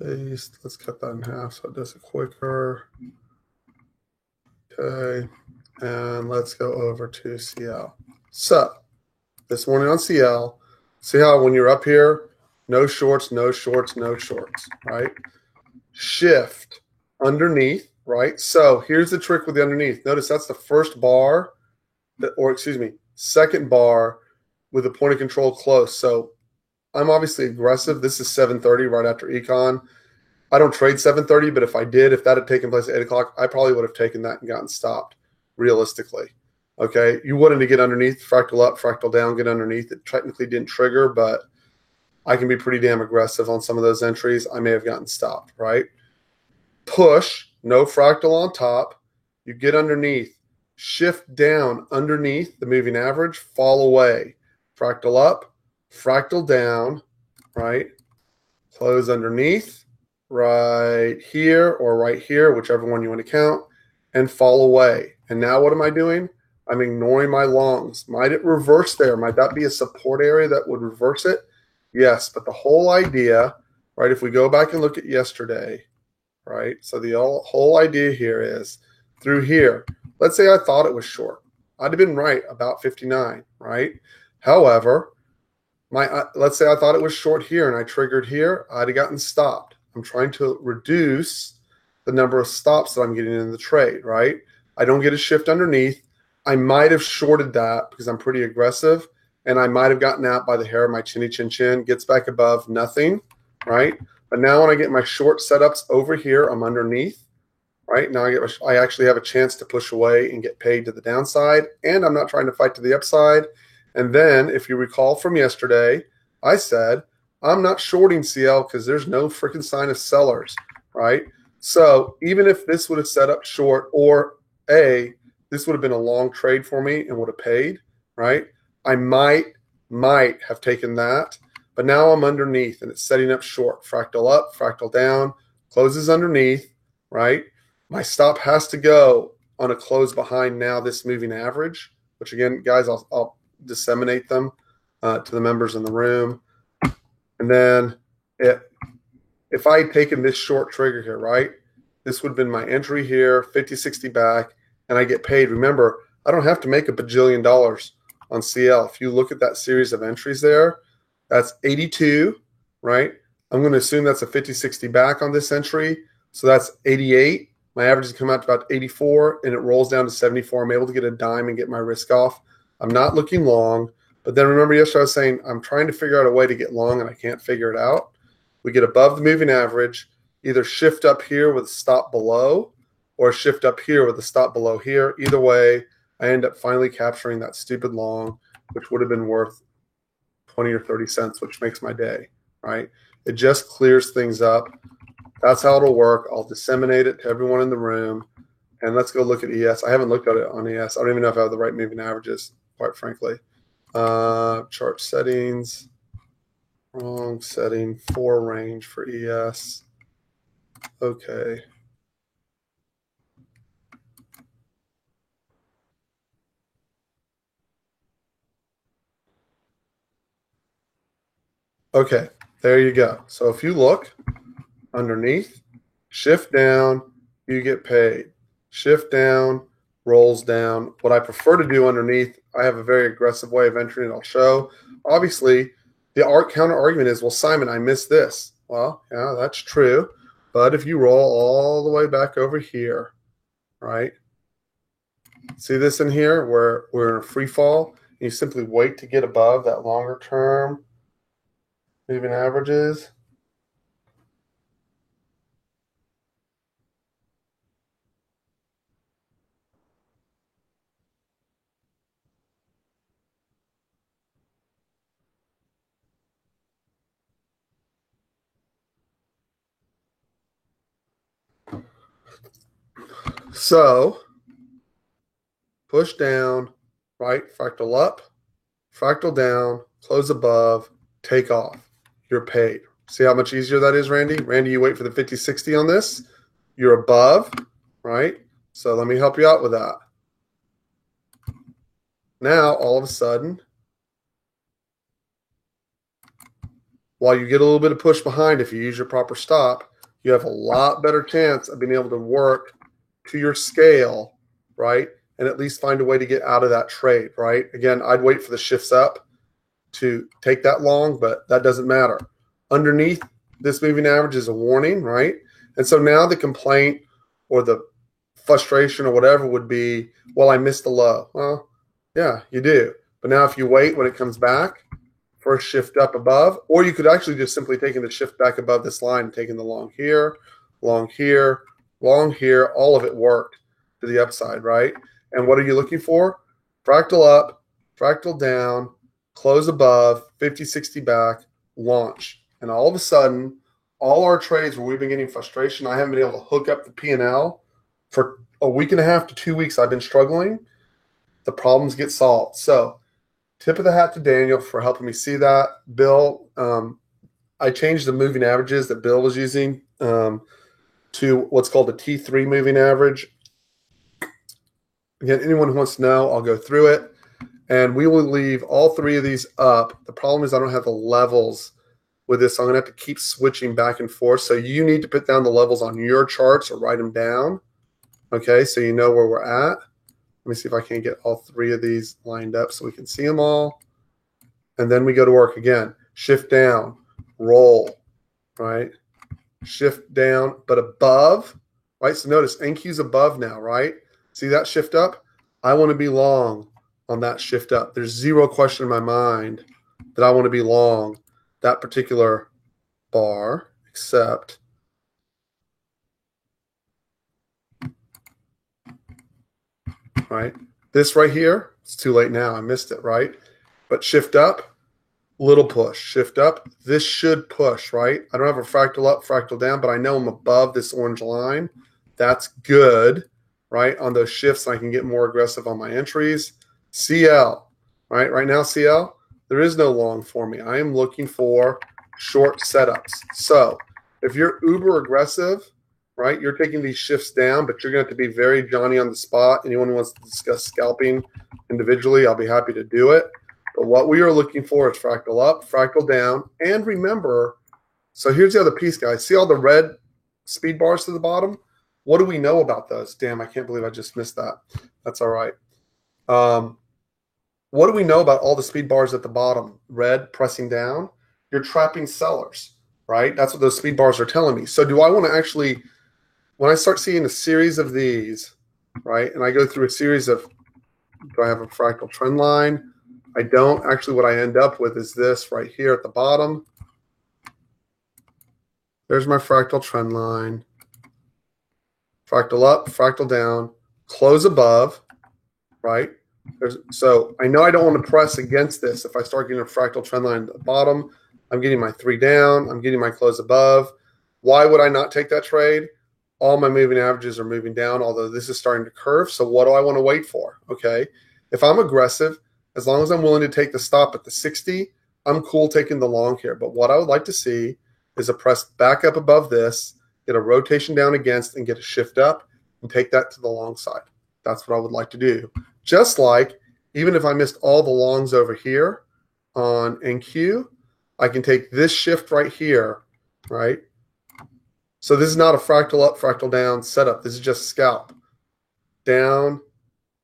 Paste. Let's cut that in half so it does it quicker. Okay. And let's go over to CL. So this morning on CL, see how when you're up here, no shorts, no shorts, no shorts, right? Shift underneath, right? So here's the trick with the underneath. Notice that's the first bar, second bar with the point of control close. So I'm obviously aggressive. This is 7:30 right after econ. I don't trade 7:30, but if I did, if that had taken place at 8 o'clock, I probably would have taken that and gotten stopped realistically. Okay. You wanted to get underneath, fractal up, fractal down, get underneath. It technically didn't trigger, but I can be pretty damn aggressive on some of those entries. I may have gotten stopped, right? Push, no fractal on top. You get underneath, shift down underneath the moving average, fall away, fractal up, fractal down, right? Close underneath, right here or right here, whichever one you want to count, and fall away. And now what am I doing? I'm ignoring my longs. Might it reverse there? Might that be a support area that would reverse it? Yes, but the whole idea, right, if we go back and look at yesterday, right, so the whole idea here is through here, let's say I thought it was short. I'd have been right about 59, right? However, let's say I thought it was short here and I triggered here, I'd have gotten stopped. I'm trying to reduce the number of stops that I'm getting in the trade, right? I don't get a shift underneath. I might have shorted that because I'm pretty aggressive, and I might have gotten out by the hair of my chinny chin chin, gets back above nothing, right? But now when I get my short setups over here, I'm underneath, right? Now I actually have a chance to push away and get paid to the downside, and I'm not trying to fight to the upside. And then if you recall from yesterday, I said, I'm not shorting CL because there's no freaking sign of sellers, right? So even if this would have set up short or this would have been a long trade for me and would have paid, right? I might have taken that, but now I'm underneath and it's setting up short. Fractal up, fractal down, closes underneath, right? My stop has to go on a close behind now this moving average, which again, guys, I'll disseminate them to the members in the room. And then if I had taken this short trigger here, right, this would have been my entry here, 50, 60 back, and I get paid. Remember, I don't have to make $1 bajillion on CL. If you look at that series of entries there, that's 82, right? I'm going to assume that's a 50, 60 back on this entry. So that's 88. My average has come out to about 84, and it rolls down to 74. I'm able to get a dime and get my risk off. I'm not looking long. But then remember yesterday I was saying I'm trying to figure out a way to get long, and I can't figure it out. We get above the moving average, either shift up here with a stop below or shift up here with a stop below here. Either way, I end up finally capturing that stupid long, which would have been worth 20 or 30 cents, which makes my day, right? It just clears things up. That's how it'll work. I'll disseminate it to everyone in the room. And let's go look at ES. I haven't looked at it on ES. I don't even know if I have the right moving averages, quite frankly. Chart settings. Wrong setting. 4 range for ES. Okay. Okay, there you go. So if you look underneath, shift down, you get paid. Shift down, rolls down. What I prefer to do underneath, I have a very aggressive way of entering it. I'll show. Obviously, the counter argument is, well, Simon, I missed this. Well, yeah, that's true. But if you roll all the way back over here, right? See this in here where we're in a free fall? You simply wait to get above that longer term moving averages. So push down, right? Fractal up, fractal down, close above, take off. You're paid. See how much easier that is, Randy? Randy, you wait for the 50, 60 on this. You're above, right? So let me help you out with that. Now, all of a sudden, while you get a little bit of push behind, if you use your proper stop, you have a lot better chance of being able to work to your scale, right? And at least find a way to get out of that trade, right? Again, I'd wait for the shifts up to take that long, but that doesn't matter. Underneath this moving average is a warning, right? And so now the complaint or the frustration or whatever would be, well, I missed the low. Well, yeah, you do. But now if you wait when it comes back for a shift up above, or you could actually just simply taking the shift back above this line and taking the long here, long here, long here, all of it worked to the upside, right? And what are you looking for? Fractal up, fractal down, close above, 50, 60 back, launch. And all of a sudden, all our trades where we've been getting frustration, I haven't been able to hook up the P&L for a week and a half to 2 weeks. I've been struggling. The problems get solved. So tip of the hat to Daniel for helping me see that. Bill, I changed the moving averages that Bill was using to what's called a T3 moving average. Again, anyone who wants to know, I'll go through it. And we will leave all 3 of these up. The problem is I don't have the levels with this. So I'm going to have to keep switching back and forth. So you need to put down the levels on your charts or write them down. Okay, so you know where we're at. Let me see if I can get all 3 of these lined up so we can see them all. And then we go to work again. Shift down, roll, right? Shift down, but above, right? So notice NQ's above now, right? See that shift up? I want to be long on that shift up. There's zero question in my mind that I want to be long that particular bar, except right? This right here, it's too late now. I missed it, right? But shift up, little push. Shift up. This should push, right? I don't have a fractal up, fractal down, but I know I'm above this orange line. That's good, right? On those shifts, I can get more aggressive on my entries. CL, right? Right now, CL, There is no long for me. I am looking for short setups. So if you're uber aggressive, right, you're taking these shifts down, but you're going to have to be very Johnny on the spot. Anyone who wants to discuss scalping individually, I'll be happy to do it. But what we are looking for is fractal up, fractal down. And remember, so here's the other piece, guys. See all the red speed bars to the bottom? What do we know about those? Damn, I can't believe I just missed that. That's all right. What do we know about all the speed bars at the bottom? Red pressing down. You're trapping sellers, right? That's what those speed bars are telling me. So do I want to actually, when I start seeing a series of these, right, and I go through a series of, do I have a fractal trend line? I don't. Actually, what I end up with is this right here at the bottom. There's my fractal trend line. Fractal up, fractal down, close above, right? So I know I don't want to press against this. If I start getting a fractal trend line at the bottom, I'm getting my 3 down, I'm getting my close above. Why would I not take that trade? All my moving averages are moving down, although this is starting to curve. So what do I want to wait for? Okay. If I'm aggressive, as long as I'm willing to take the stop at the 60, I'm cool taking the long here. But what I would like to see is a press back up above this, get a rotation down against, and get a shift up and take that to the long side. That's what I would like to do. Just like, even if I missed all the longs over here on NQ, I can take this shift right here, right? So this is not a fractal up, fractal down setup. This is just scalp. Down,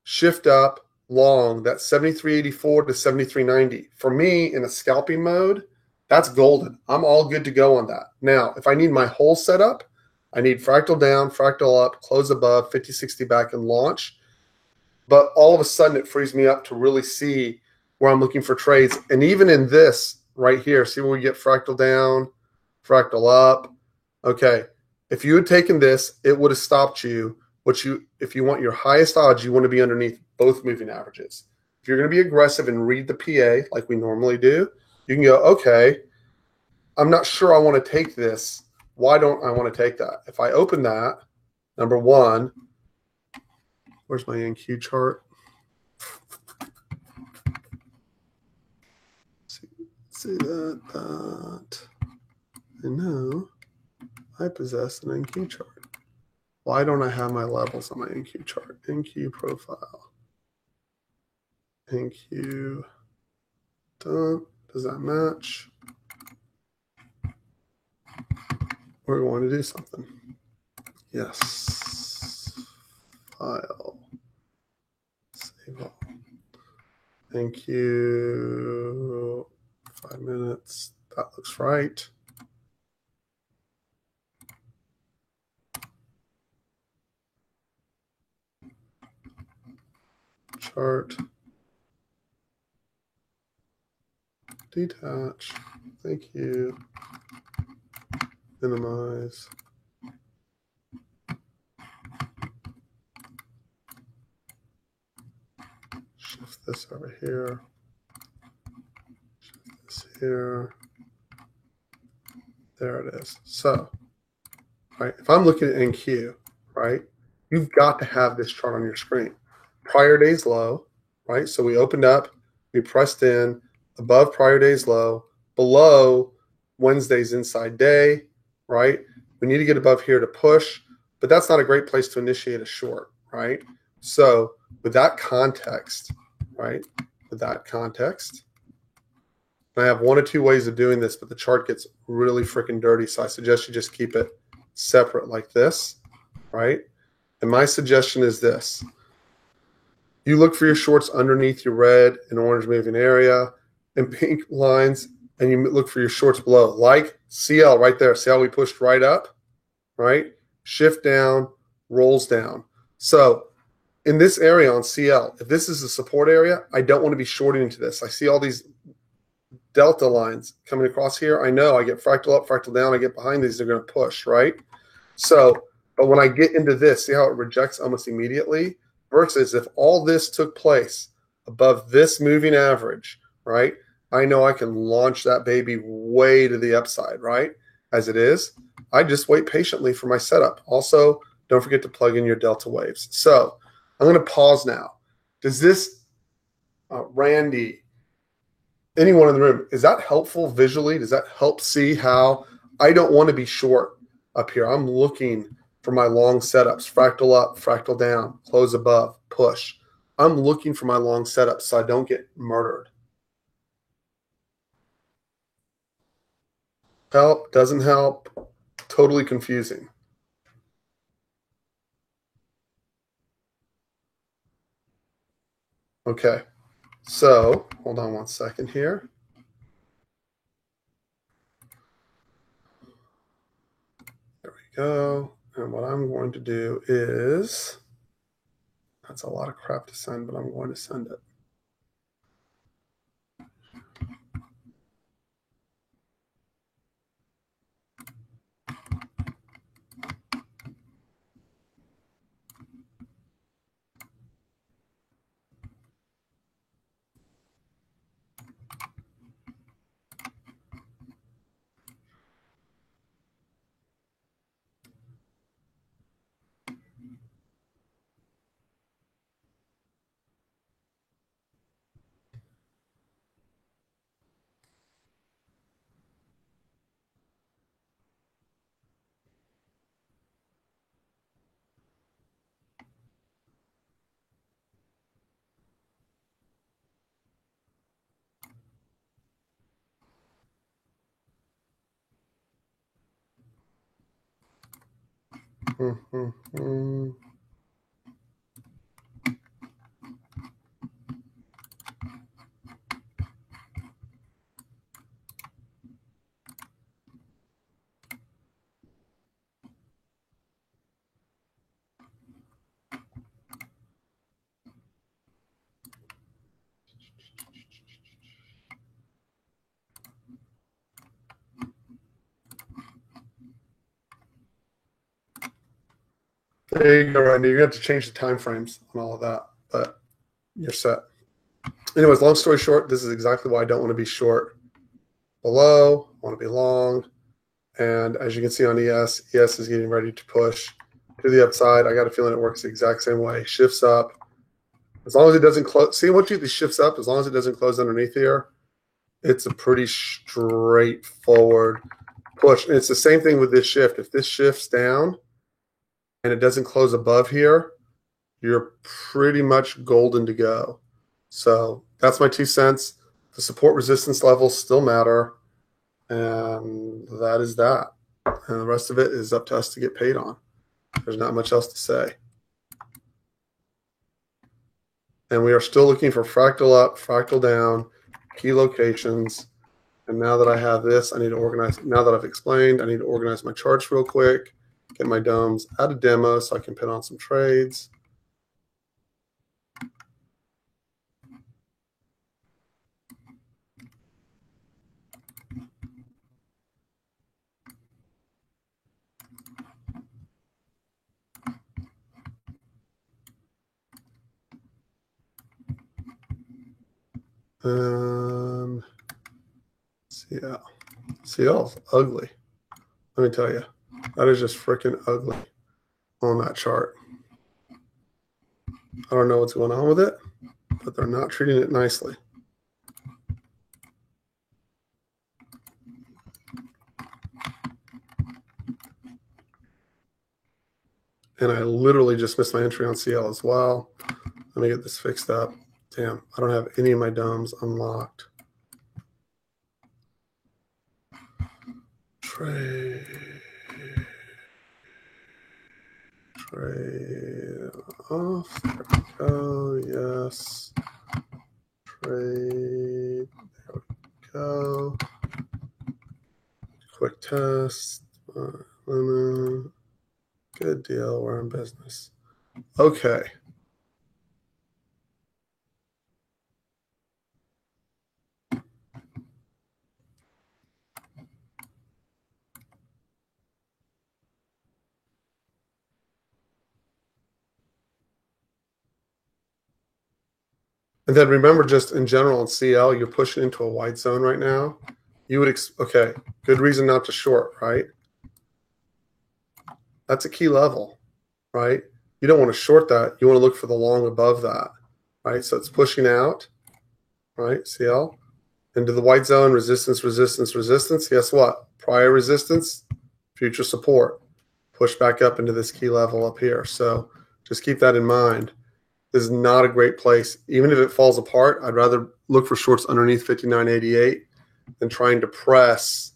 shift up, long, that's 73.84 to 73.90. For me, in a scalping mode, that's golden. I'm all good to go on that. Now, if I need my whole setup, I need fractal down, fractal up, close above, 50-60 back, and launch. But all of a sudden, it frees me up to really see where I'm looking for trades. And even in this right here, see where we get fractal down, fractal up. Okay, if you had taken this, it would have stopped you. If you want your highest odds, you want to be underneath both moving averages. If you're going to be aggressive and read the PA like we normally do, you can go, okay, I'm not sure I want to take this. Why don't I want to take that? If I open that, number one, where's my NQ chart? See that I know I possess an NQ chart. Why don't I have my levels on my NQ chart? NQ profile. NQ done. Does that match? We're going to do something. Yes. File. Save all. NQ. 5 minutes. That looks right. Chart. Detach. Thank you. Minimize. Shift this over here. Shift this here. There it is. So, right, if I'm looking at NQ, right, you've got to have this chart on your screen. Prior day's low, right? So we opened up, we pressed in, above prior day's low, below Wednesday's inside day, right? We need to get above here to push, but that's not a great place to initiate a short, right? So with that context, right? With that context, I have one or two ways of doing this, but the chart gets really freaking dirty. So I suggest you just keep it separate like this, right? And my suggestion is this. You look for your shorts underneath your red and orange moving area and pink lines, and you look for your shorts below, like CL right there. See how we pushed right up, right? Shift down, rolls down. So in this area on CL, if this is a support area, I don't want to be shorting into this. I see all these delta lines coming across here. I know I get fractal up, fractal down. I get behind these, they're going to push, right? So, but when I get into this, see how it rejects almost immediately? Versus if all this took place above this moving average, right? I know I can launch that baby way to the upside, right? As it is, I just wait patiently for my setup. Also, don't forget to plug in your delta waves. So I'm going to pause now. Does this, Randy, anyone in the room, is that helpful visually? Does that help see how I don't want to be short up here? I'm looking for my long setups, fractal up, fractal down, close above, push. I'm looking for my long setups so I don't get murdered. Help, doesn't help, totally confusing. Okay, so hold on one second here. There we go. And what I'm going to do is, that's a lot of crap to send, but I'm going to send it. There you go, Randy. You're going to have to change the time frames on all of that, but you're set. Anyways, long story short, this is exactly why I don't want to be short below. I want to be long. And as you can see on ES, ES is getting ready to push to the upside. I got a feeling it works the exact same way. Shifts up. As long as it doesn't close. See, once it shifts up, as long as it doesn't close underneath here, it's a pretty straightforward push. And it's the same thing with this shift. If this shifts down and it doesn't close above here, you're pretty much golden to go. So that's my 2 cents. The support resistance levels still matter. And that is that. And the rest of it is up to us to get paid on. There's not much else to say. And we are still looking for fractal up, fractal down, key locations. And now that I have this, I need to organize. Now that I've explained, I need to organize my charts real quick, get my domes out of demo so I can pin on some trades. CL's ugly. Let me tell you, that is just freaking ugly on that chart. I don't know what's going on with it, but they're not treating it nicely. And I literally just missed my entry on CL as well. Let me get this fixed up. Damn, I don't have any of my domes unlocked. Trade off. There we go. Yes. Trade. There we go. Quick test. Limit. Good deal. We're in business. Okay. And then remember, just in general in CL, you're pushing into a wide zone right now. You would, okay, good reason not to short, right? That's a key level, right? You don't want to short that. You want to look for the long above that, right? So it's pushing out, right? CL. into the white zone, resistance, resistance, resistance. Guess what? Prior resistance, future support. Push back up into this key level up here. So just keep that in mind. This is not a great place. Even if it falls apart, I'd rather look for shorts underneath 59.88 than trying to press,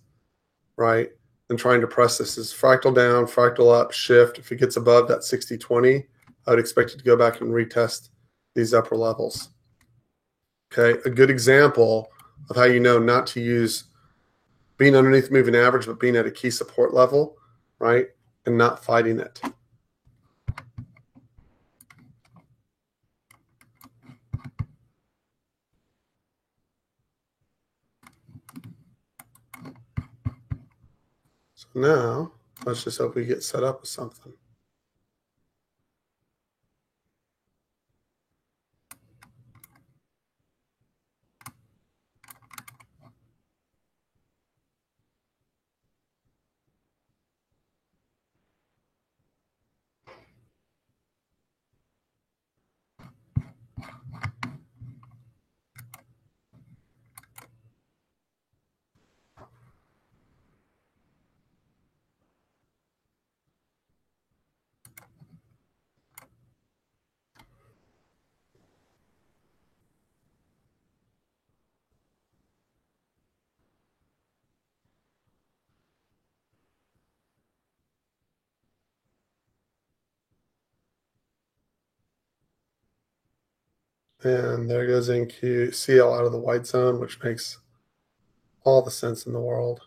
right? Than trying to press this. Is fractal down, fractal up, shift. If it gets above that 60.20, I would expect it to go back and retest these upper levels. Okay, a good example of how you know not to use being underneath moving average, but being at a key support level, right? And not fighting it. So now, let's just hope we get set up with something. And there goes CL out of the white zone, which makes all the sense in the world.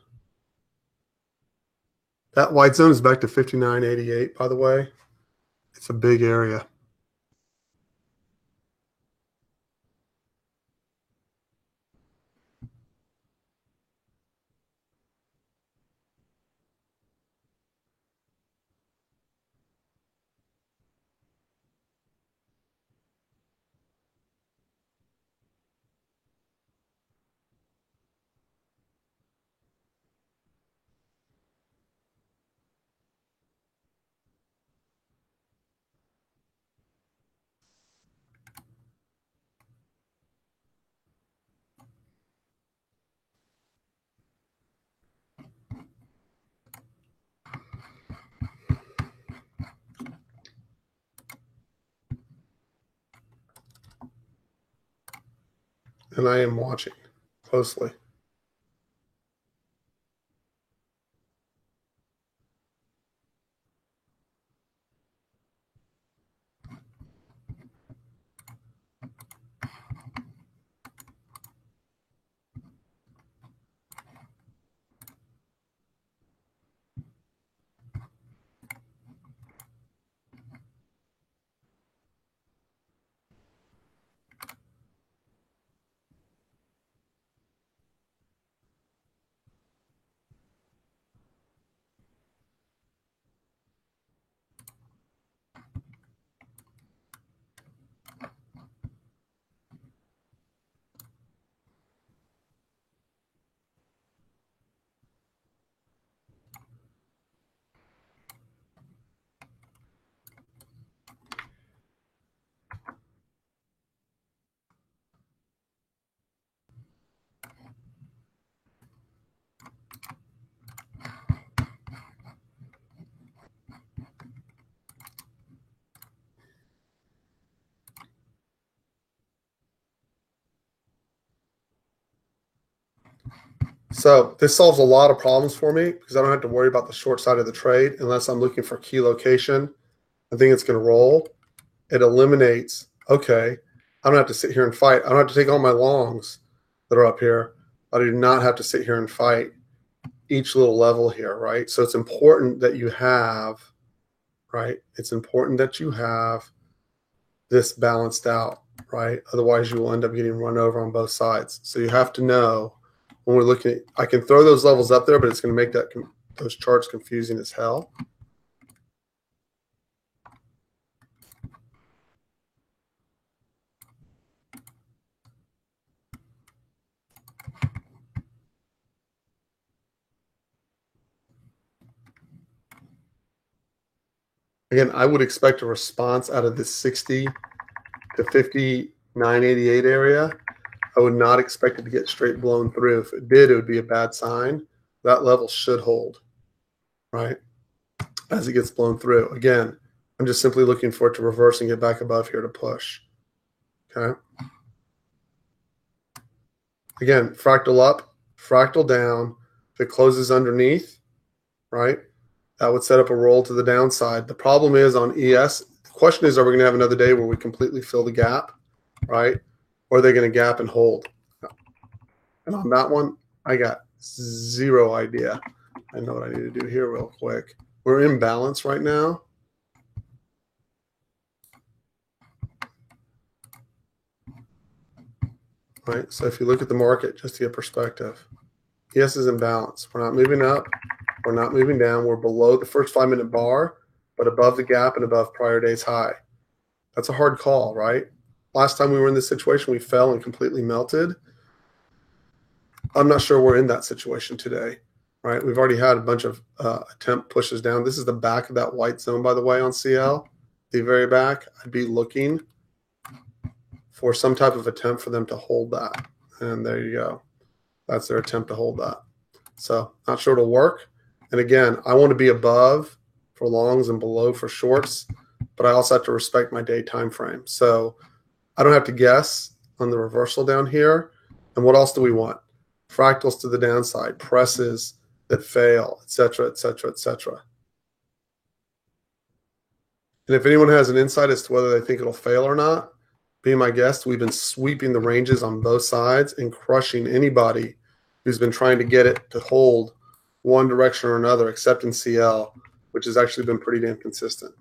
That white zone is back to 59.88, by the way. It's a big area. And I am watching closely. So this solves a lot of problems for me because I don't have to worry about the short side of the trade unless I'm looking for key location. I think it's going to roll. It eliminates, okay, I don't have to sit here and fight. I don't have to take all my longs that are up here. I do not have to sit here and fight each little level here, right? So it's important that you have, right? It's important that you have this balanced out, right? Otherwise, you will end up getting run over on both sides. So you have to know when we're looking at, I can throw those levels up there, but it's going to make those charts confusing as hell. Again, I would expect a response out of this 60 to 59.88 area. I would not expect it to get straight blown through. If it did, it would be a bad sign. That level should hold, right, as it gets blown through. Again, I'm just simply looking for it to reverse and get back above here to push. Okay. Again, fractal up, fractal down. If it closes underneath, right, that would set up a roll to the downside. The problem is on ES, the question is, are we going to have another day where we completely fill the gap, right? Or are they going to gap and hold? And on that one, I got zero idea. I know what I need to do here real quick. We're in balance right now. Right, so if you look at the market, just to get perspective, ES is in balance. We're not moving up. We're not moving down. We're below the first 5-minute bar, but above the gap and above prior day's high. That's a hard call, right? Last time we were in this situation, we fell and completely melted. I'm not sure we're in that situation today, right? We've already had a bunch of attempt pushes down. This is the back of that white zone, by the way, on CL. The very back, I'd be looking for some type of attempt for them to hold that. And there you go. That's their attempt to hold that. So not sure it'll work. And again, I want to be above for longs and below for shorts, but I also have to respect my day time frame. So I don't have to guess on the reversal down here. And what else do we want? Fractals to the downside, presses that fail, et cetera, et cetera, et cetera. And if anyone has an insight as to whether they think it'll fail or not, be my guest. We've been sweeping the ranges on both sides and crushing anybody who's been trying to get it to hold one direction or another, except in CL, which has actually been pretty damn consistent.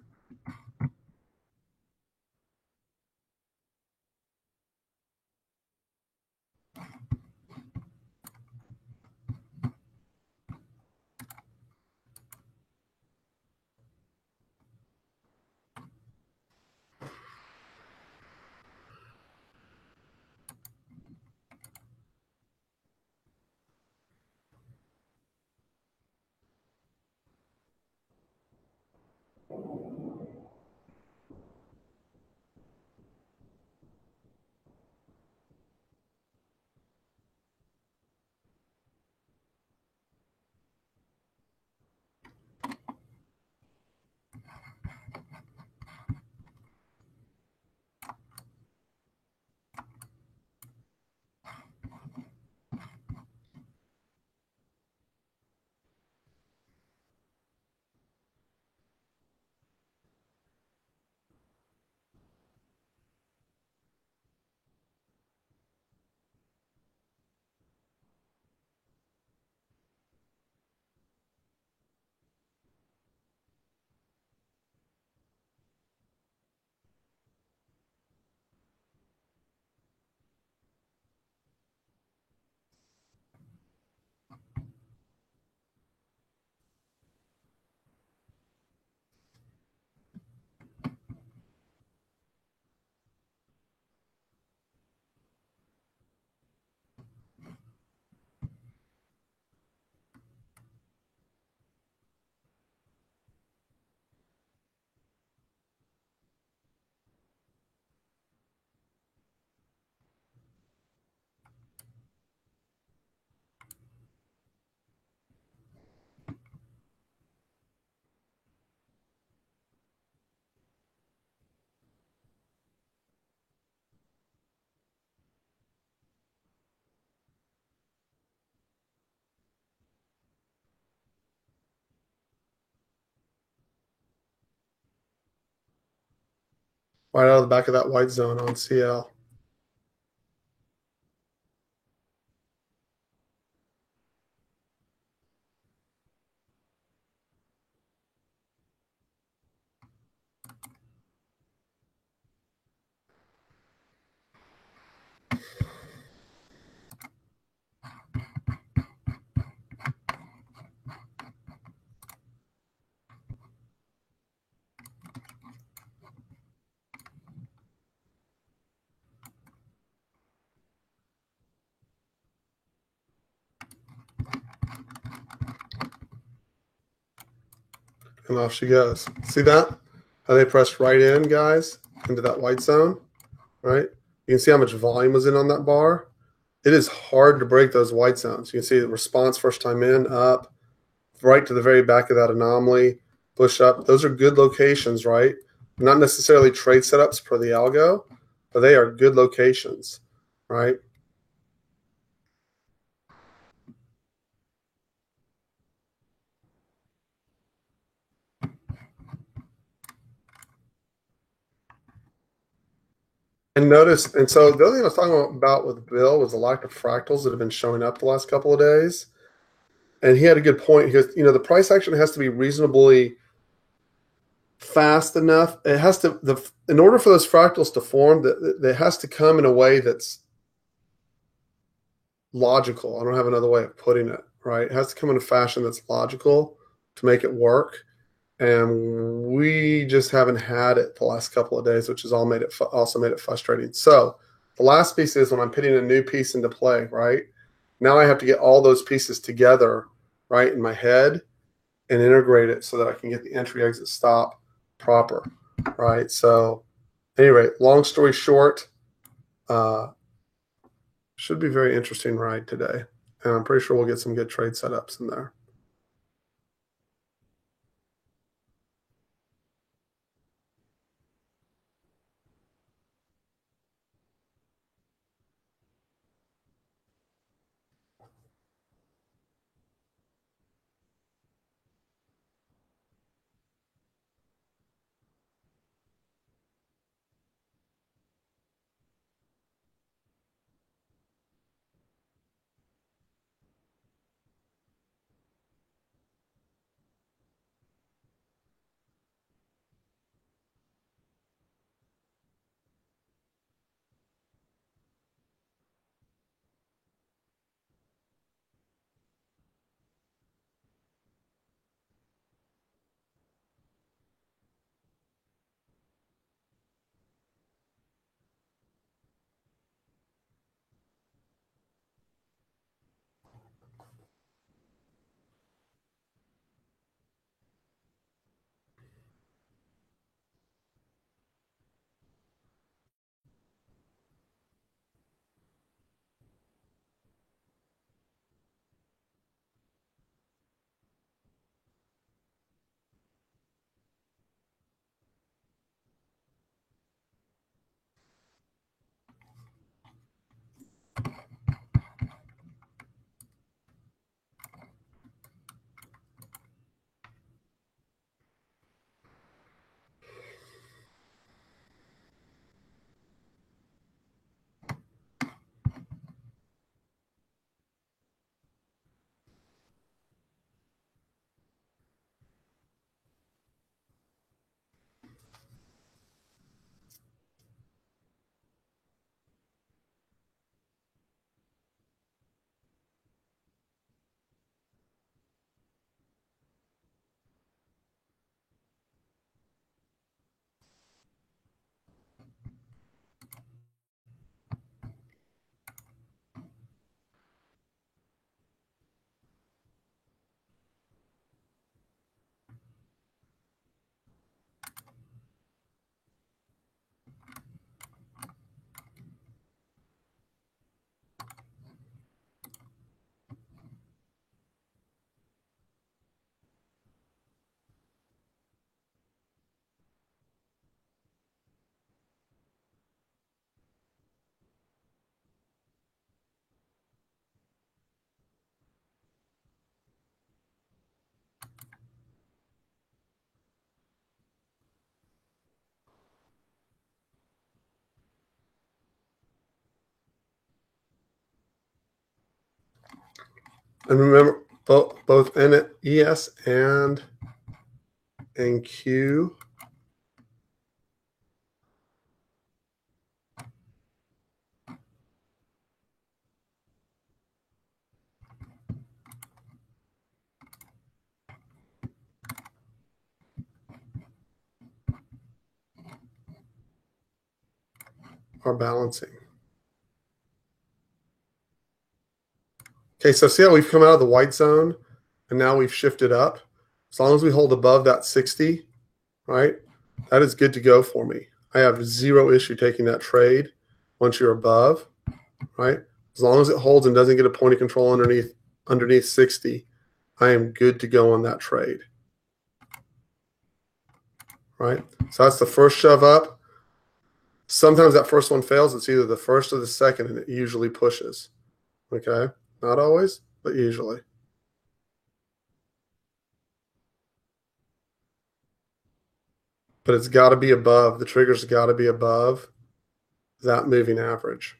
Right out of the back of that white zone on CL. And off she goes. See that? How they pressed right in, guys, into that white zone, right? You can see how much volume was in on that bar. it is hard to break those white zones. You can see the response first time in, up, right to the very back of that anomaly, push up. Those are good locations, right? Not necessarily trade setups for the algo, but they are good locations, right? And notice, and so the other thing I was talking about with Bill was the lack of fractals that have been showing up the last couple of days. And he had a good point. He goes, the price action has to be reasonably fast enough. It has to, in order for those fractals to form, that has to come in a way that's logical. I don't have another way of putting it, right? It has to come in a fashion that's logical to make it work. And we just haven't had it the last couple of days, which has also made it frustrating. So the last piece is when I'm putting a new piece into play, right? Now I have to get all those pieces together, right, in my head and integrate it so that I can get the entry, exit, stop proper, right? So anyway, long story short, should be a very interesting ride today. And I'm pretty sure we'll get some good trade setups in there. And remember, both ES and NQ are balancing. Okay, so see how we've come out of the white zone and now we've shifted up? As long as we hold above that 60, right, that is good to go for me. I have zero issue taking that trade once you're above, right? As long as it holds and doesn't get a point of control underneath 60, I am good to go on that trade. Right? So that's the first shove up. Sometimes that first one fails. It's either the first or the second, and it usually pushes. Okay? Not always, but usually. But it's got to be above. The trigger's got to be above that moving average.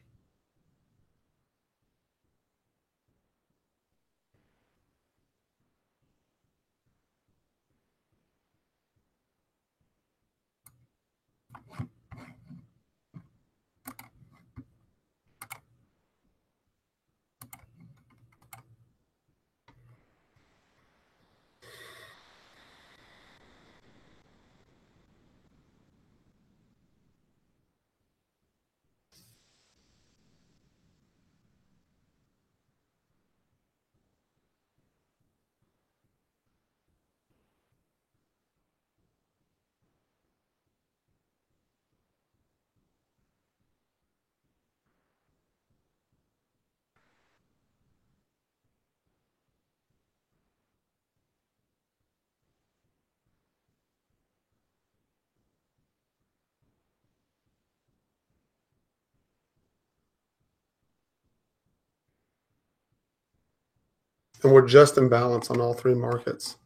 And we're just in balance on all three markets.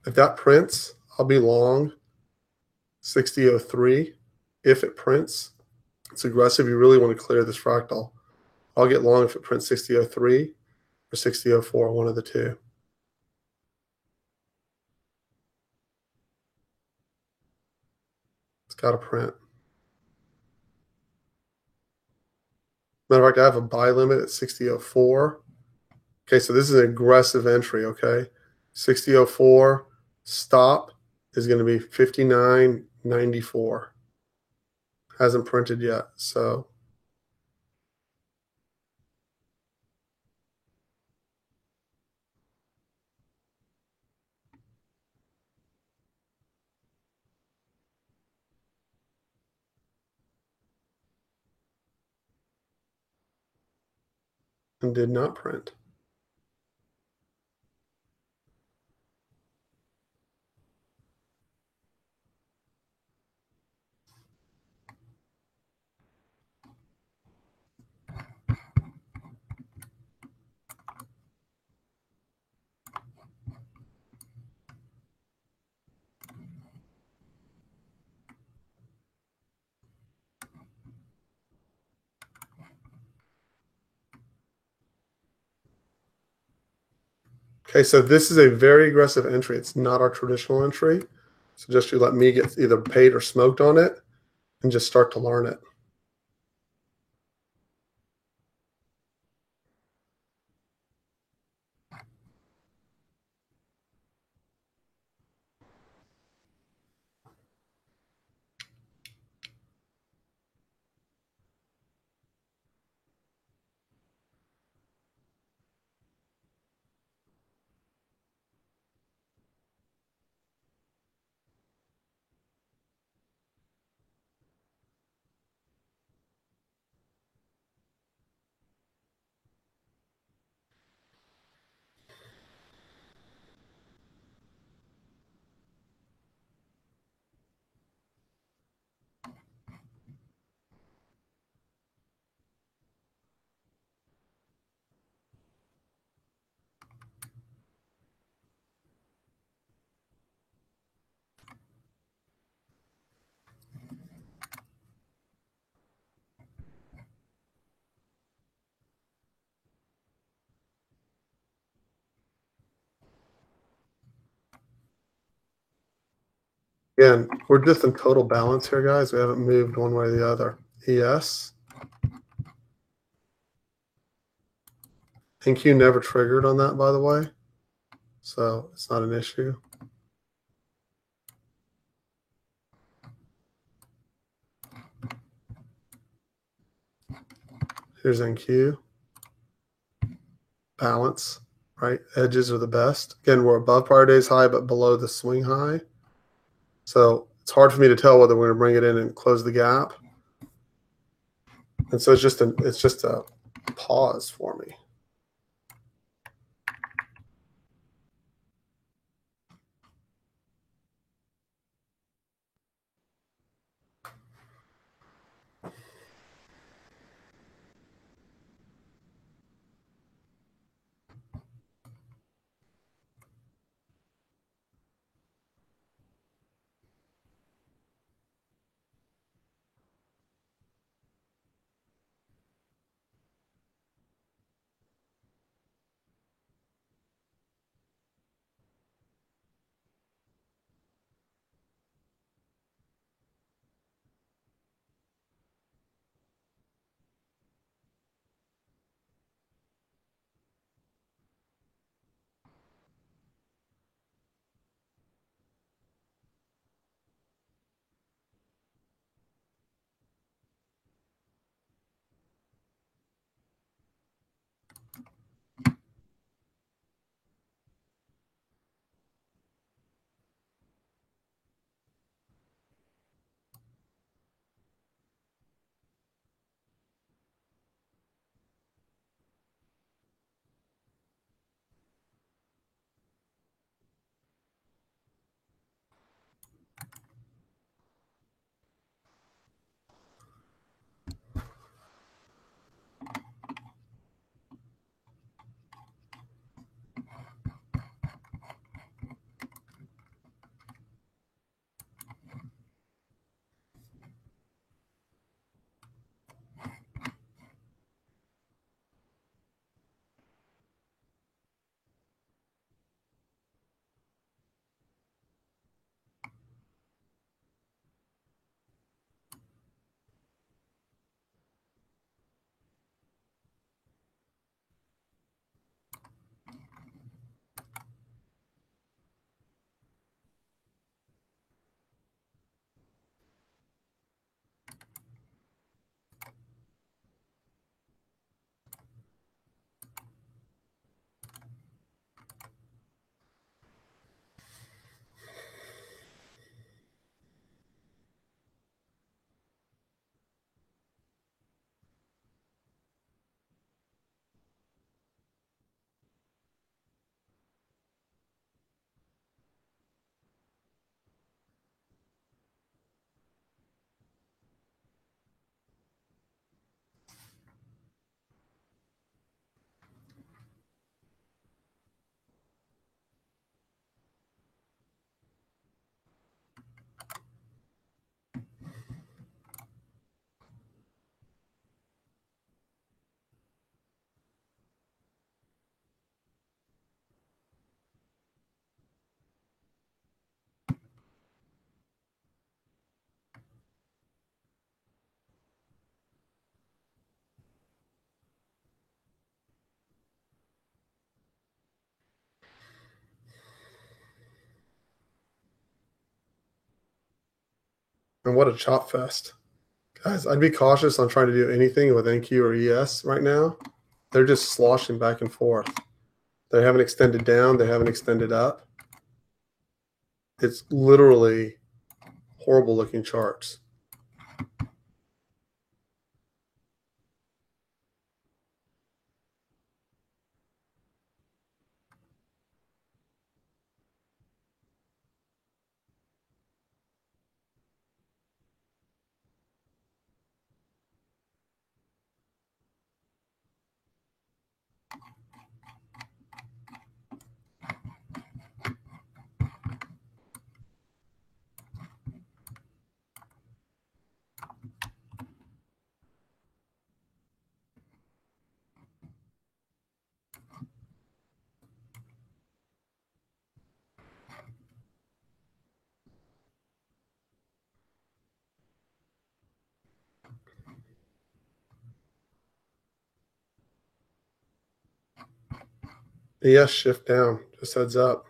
If that prints, I'll be long 60.03. If it prints, it's aggressive. You really want to clear this fractal. I'll get long if it prints 60.03 or 60.04, one of the two. It's got to print. Matter of fact, I have a buy limit at 60.04. Okay, so this is an aggressive entry, okay? 60.04, stop is going to be 59.94. Hasn't printed yet, so. And did not print. Okay, so this is a very aggressive entry. It's not our traditional entry. So just you let me get either paid or smoked on it and just start to learn it. Again, we're just in total balance here, guys. We haven't moved one way or the other. ES. NQ never triggered on that, by the way. So it's not an issue. Here's NQ. Balance, right? Edges are the best. Again, we're above prior day's high, but below the swing high. So it's hard for me to tell whether we're going to bring it in and close the gap. And so it's just a pause for me. And what a chop fest. Guys, I'd be cautious on trying to do anything with NQ or ES right now. They're just sloshing back and forth. They haven't extended down, they haven't extended up. It's literally horrible looking charts. ES shift down, just heads up.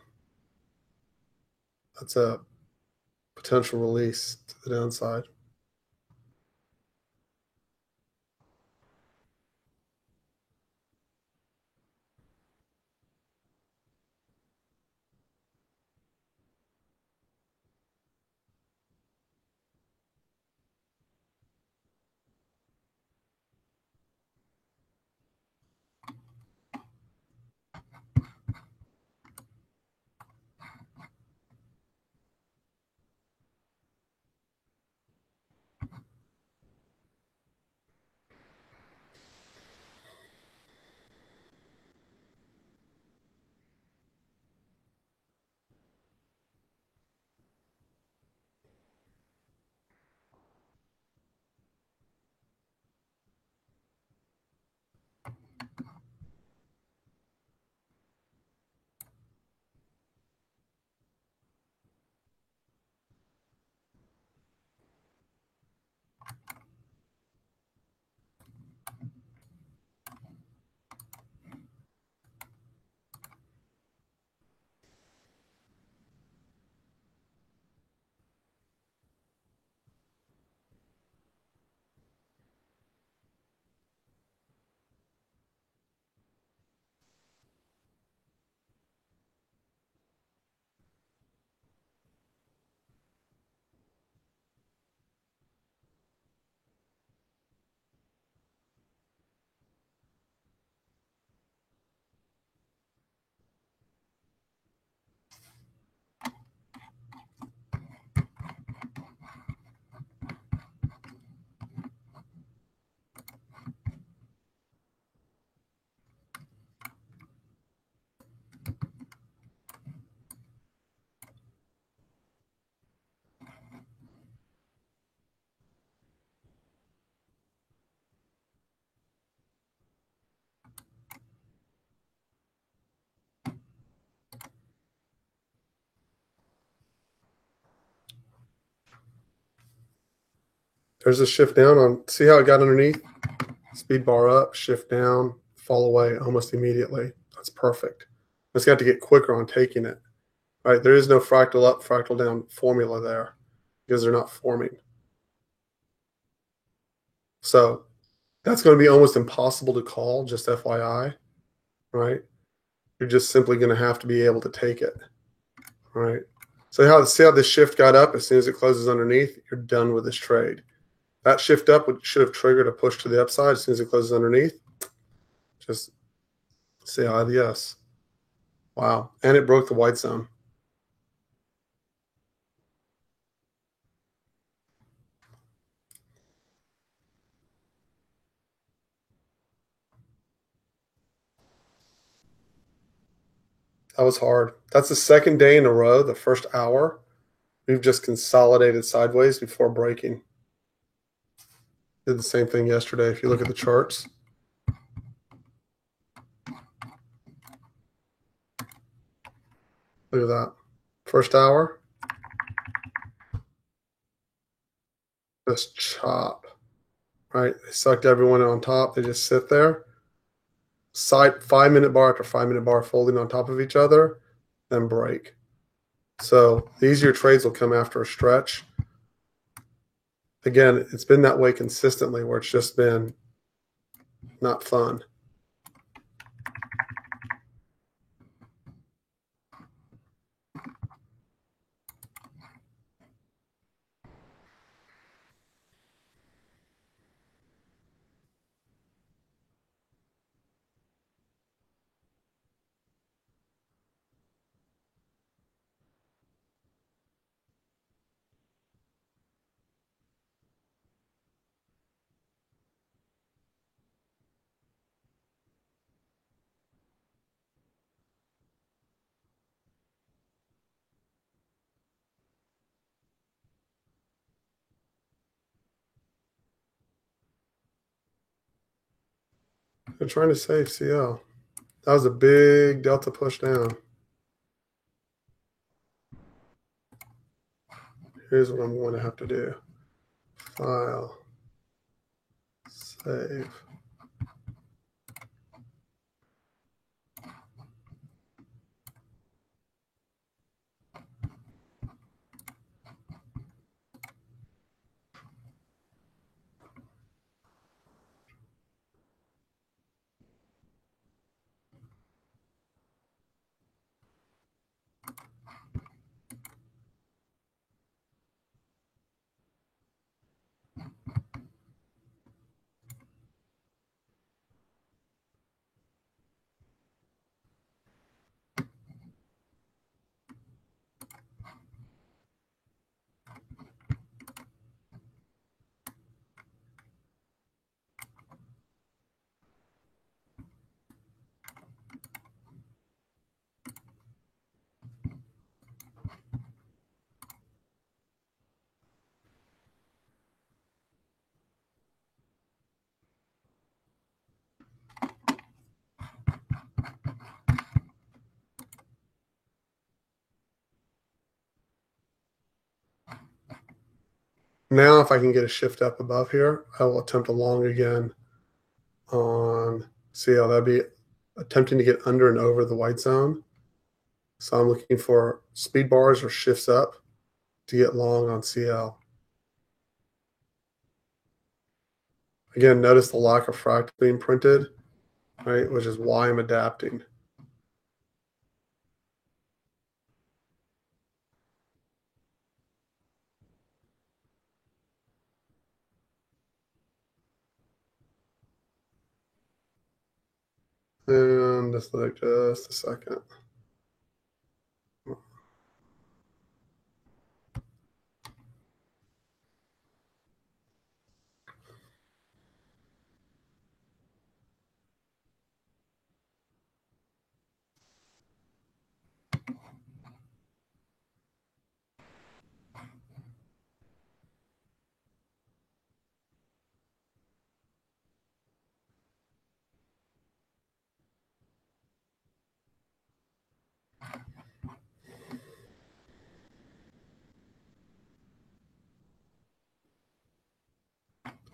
That's a potential release to the downside. There's a shift down on, see how it got underneath? Speed bar up, shift down, fall away almost immediately. That's perfect. It's got to get quicker on taking it. Right? There is no fractal up, fractal down formula there because they're not forming. So that's going to be almost impossible to call, just FYI, right? You're just simply going to have to be able to take it, right? So see how this shift got up as soon as it closes underneath? You're done with this trade. That shift up should have triggered a push to the upside as soon as it closes underneath. Just say IDS. Wow. And it broke the white zone. That was hard. That's the second day in a row, the first hour, we've just consolidated sideways before breaking. Did the same thing yesterday if you look at the charts. Look at that. First hour. Just chop. Right? They sucked everyone on top. They just sit there. Side 5-minute bar after 5-minute bar folding on top of each other, then break. So the easier trades will come after a stretch. Again, it's been that way consistently where it's just been not fun. They're trying to save CL. That was a big delta push down. Here's what I'm going to have to do. File. Save. Now, if I can get a shift up above here, I will attempt a long again on CL. That'd be attempting to get under and over the white zone. So I'm looking for speed bars or shifts up to get long on CL. Again, notice the lack of fractal being printed, right, which is why I'm adapting. And just like just a second.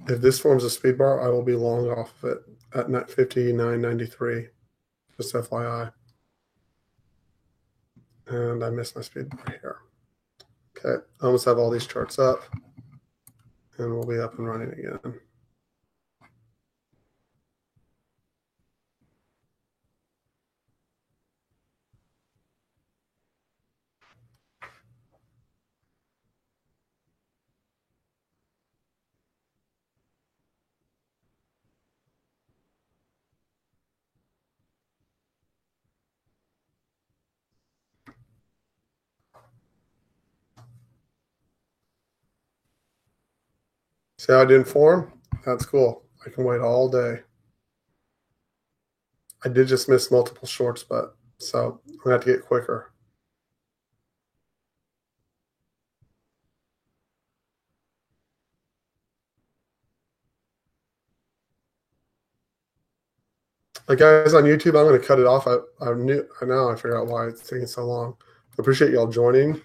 If this forms a speed bar, I will be long off of it at 59.93. Just FYI. And I missed my speed bar here. Okay, I almost have all these charts up, and we'll be up and running again. See how I didn't form? That's cool. I can wait all day. I did just miss multiple shorts, but so I'm gonna have to get quicker. Guys on YouTube, I'm going to cut it off. I figured out why it's taking so long. I appreciate y'all joining.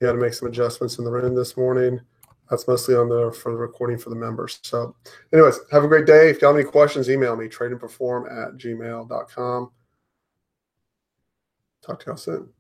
You had to make some adjustments in the room this morning. That's mostly for the recording for the members. So anyways, have a great day. If y'all have any questions, email me, tradeandperform@gmail.com. Talk to y'all soon.